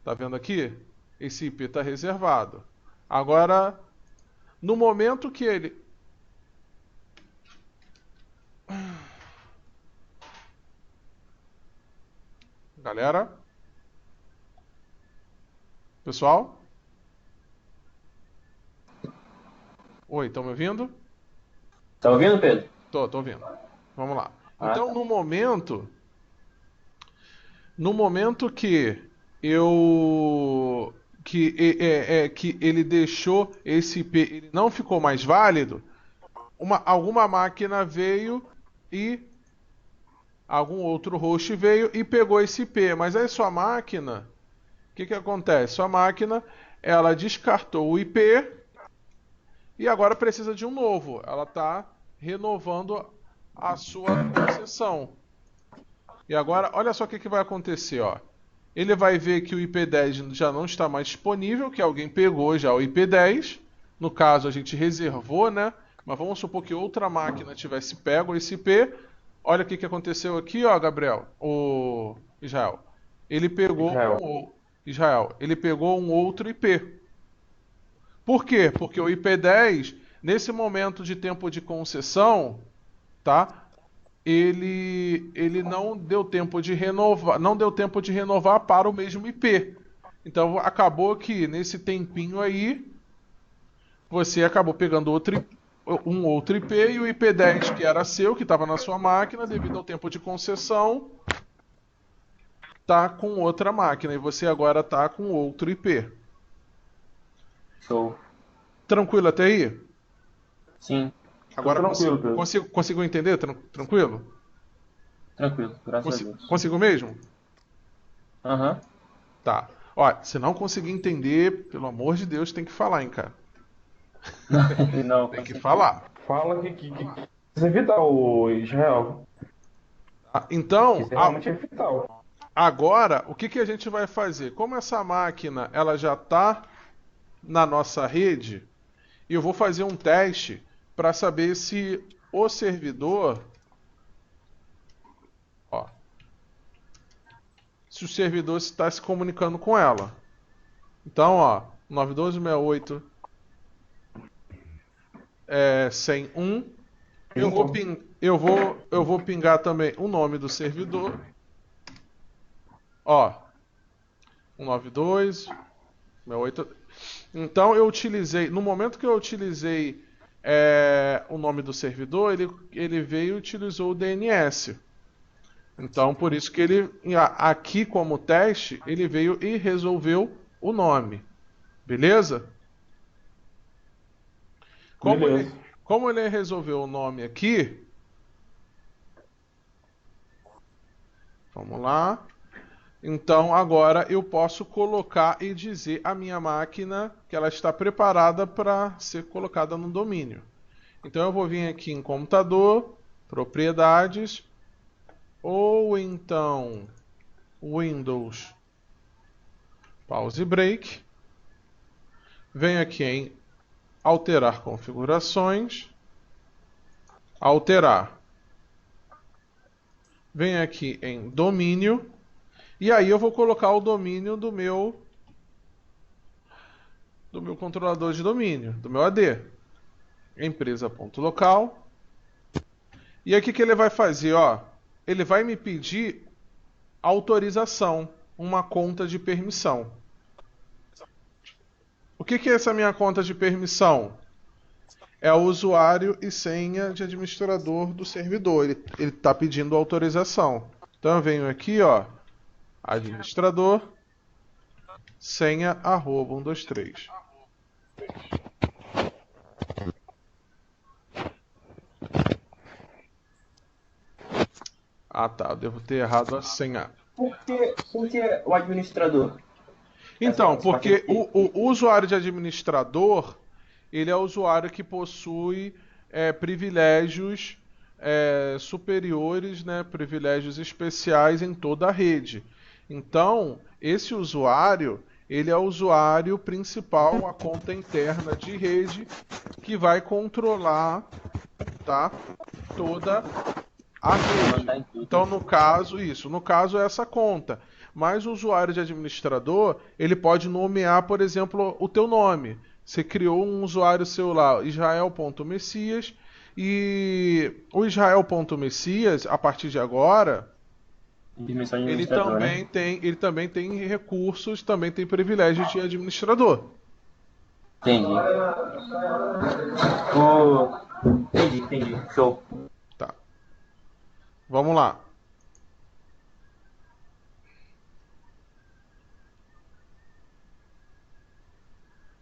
Tá vendo aqui? Esse IP está reservado. Agora, no momento que ele... Galera? Pessoal? Oi, estão me ouvindo? Tá ouvindo, Pedro? Tô ouvindo. Vamos lá. Então, tá. no momento que eu que ele deixou esse IP, ele não ficou mais válido, alguma máquina veio e algum outro host veio e pegou esse IP, mas aí sua máquina, o que que acontece? Sua máquina, ela descartou o IP e agora precisa de um novo. Ela está renovando a sua concessão. E agora, olha só o que que vai acontecer, ó. Ele vai ver que o IP10 já não está mais disponível, que alguém pegou já o IP10. No caso, a gente reservou, né? Mas vamos supor que outra máquina tivesse pego esse IP. Olha o que que aconteceu aqui, ó, Gabriel. O Israel. Ele pegou ele pegou um outro IP. Por quê? Porque o IP10, nesse momento de tempo de concessão, tá? Ele não deu tempo de renovar para o mesmo IP. Então acabou que nesse tempinho aí você acabou pegando um outro IP e o IP10 que era seu, que estava na sua máquina, devido ao tempo de concessão, tá com outra máquina e você agora tá com outro IP. Show. Tranquilo até aí? Sim. Agora tranquilo, Pedro. consigo entender? Tranquilo? Tranquilo, graças a Deus. Consigo mesmo? Aham. Tá. Ó, se não conseguir entender, pelo amor de Deus, tem que falar, hein, cara. Não, Tem que falar. Fala que isso é vital, Israel. Ah, então, Isso realmente é vital. agora, o que que a gente vai fazer? Como essa máquina ela já está na nossa rede, eu vou fazer um teste para saber se o servidor, ó, se o servidor está se comunicando com ela. Então, ó, 9268 101. Eu vou pingar também o nome do servidor. Ó, 192.68. Então eu utilizei, no momento que eu utilizei o nome do servidor, ele veio e utilizou o DNS. Então por isso que ele, aqui como teste, ele veio e resolveu o nome. Beleza? Beleza. Como ele resolveu o nome aqui, vamos lá. Então agora eu posso colocar e dizer à minha máquina que ela está preparada para ser colocada no domínio. Então eu vou vir aqui em computador, propriedades, ou então Windows Pause Break. Venho aqui em alterar configurações, alterar. Venho aqui em domínio. E aí eu vou colocar o domínio do meu controlador de domínio, do meu AD. Empresa.local. E aí o que ele vai fazer? Ó, ele vai me pedir autorização, uma conta de permissão. O que é essa minha conta de permissão? É o usuário e senha de administrador do servidor. Ele está pedindo autorização. Então eu venho aqui, ó, administrador, senha @123. Ah tá, eu devo ter errado a senha. Por que o administrador? Então, Essa porque parte aqui. o usuário de administrador, ele é o usuário que possui privilégios superiores, né, privilégios especiais em toda a rede. Então, esse usuário, ele é o usuário principal, a conta interna de rede, que vai controlar, tá, toda a rede. Mandar em tudo. Então, no caso, no caso é essa conta. Mas o usuário de administrador, ele pode nomear, por exemplo, o teu nome. Você criou um usuário seu lá, Israel.Messias, e o Israel.Messias, a partir de agora, Dimensão de ele administrador, né? também tem recursos, também tem privilégios de administrador. Entendi. Entendi. Show. Tá. Vamos lá.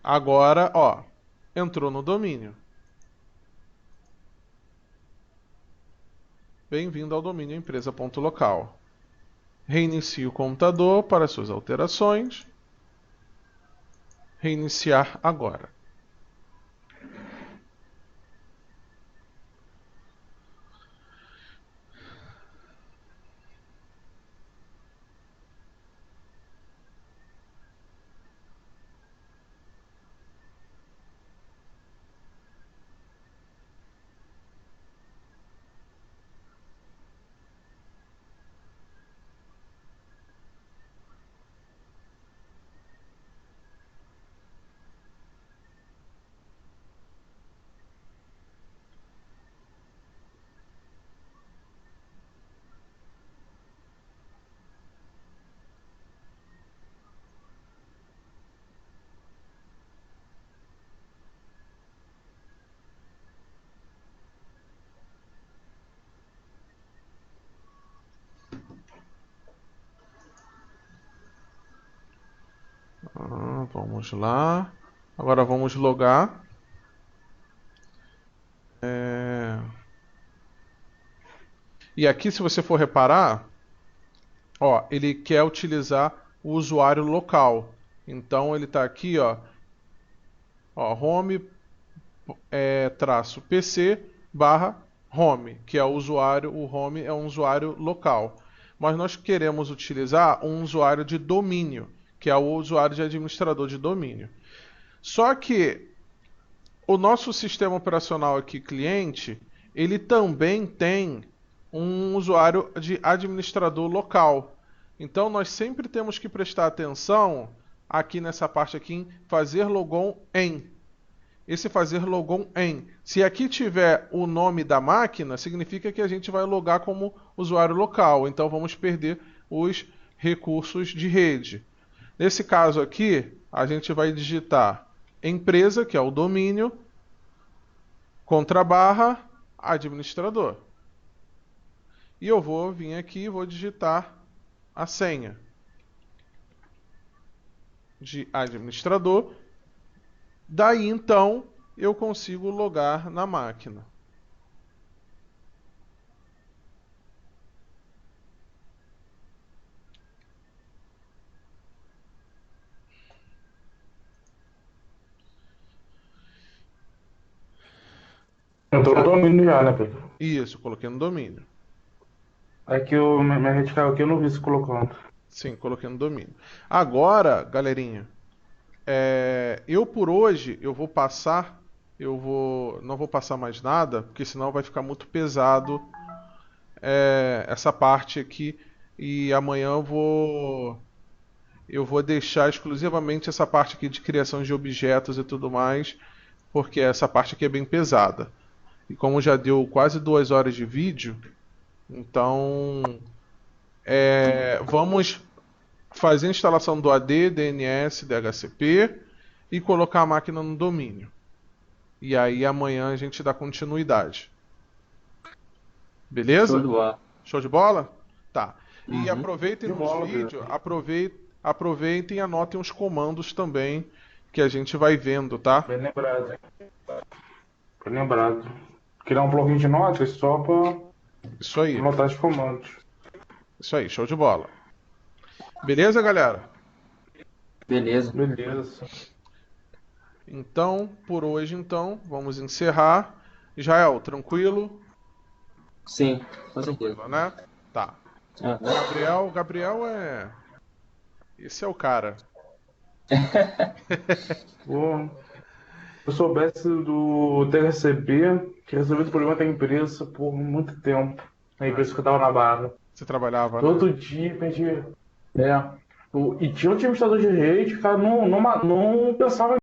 Agora, ó, entrou no domínio. Bem-vindo ao domínio empresa.local. Reinicie o computador para suas alterações. Reiniciar agora. Vamos lá. Agora vamos logar. E aqui, se você for reparar, ó, ele quer utilizar o usuário local. Então ele está aqui, ó, home traço pc barra home, que é o usuário, o home é um usuário local. Mas nós queremos utilizar um usuário de domínio, que é o usuário de administrador de domínio. Só que o nosso sistema operacional aqui, cliente, ele também tem um usuário de administrador local. Então nós sempre temos que prestar atenção aqui nessa parte aqui em fazer logon em. Esse fazer logon em. Se aqui tiver o nome da máquina, significa que a gente vai logar como usuário local. Então vamos perder os recursos de rede. Nesse caso aqui, a gente vai digitar empresa, que é o domínio, contrabarra, administrador. E eu vou vir aqui e vou digitar a senha de administrador. Daí então eu consigo logar na máquina. Entrou no domínio já, né, Pedro? Isso, coloquei no domínio. É que minha rede caiu aqui, eu não vi se colocando. Sim, coloquei no domínio. Agora, galerinha, eu por hoje não vou passar mais nada, porque senão vai ficar muito pesado essa parte aqui e amanhã eu vou deixar exclusivamente essa parte aqui de criação de objetos e tudo mais, porque essa parte aqui é bem pesada. E como já deu quase 2 horas de vídeo, então vamos fazer a instalação do AD, DNS, DHCP e colocar a máquina no domínio. E aí amanhã a gente dá continuidade. Beleza? Show de bola. Show de bola? Tá. E Uhum. aproveitem De nos bola, vídeos, aproveitem e anotem os comandos também que a gente vai vendo, tá? Bem lembrado. Bem lembrado. Criar um bloquinho de notas só pra Isso aí. anotar os comandos. Isso aí, show de bola. Beleza, galera? Beleza. Beleza. Então, por hoje vamos encerrar. Jael, tranquilo? Sim, com certeza. Tranquilo, né? Tá. Aham. Gabriel esse é o cara. Pô, se eu soubesse do TRCB, que resolveu esse problema da empresa por muito tempo. Na empresa que eu tava na barra. Você trabalhava, né? Todo dia a gente. E tinha um administrador de rede, cara, não pensava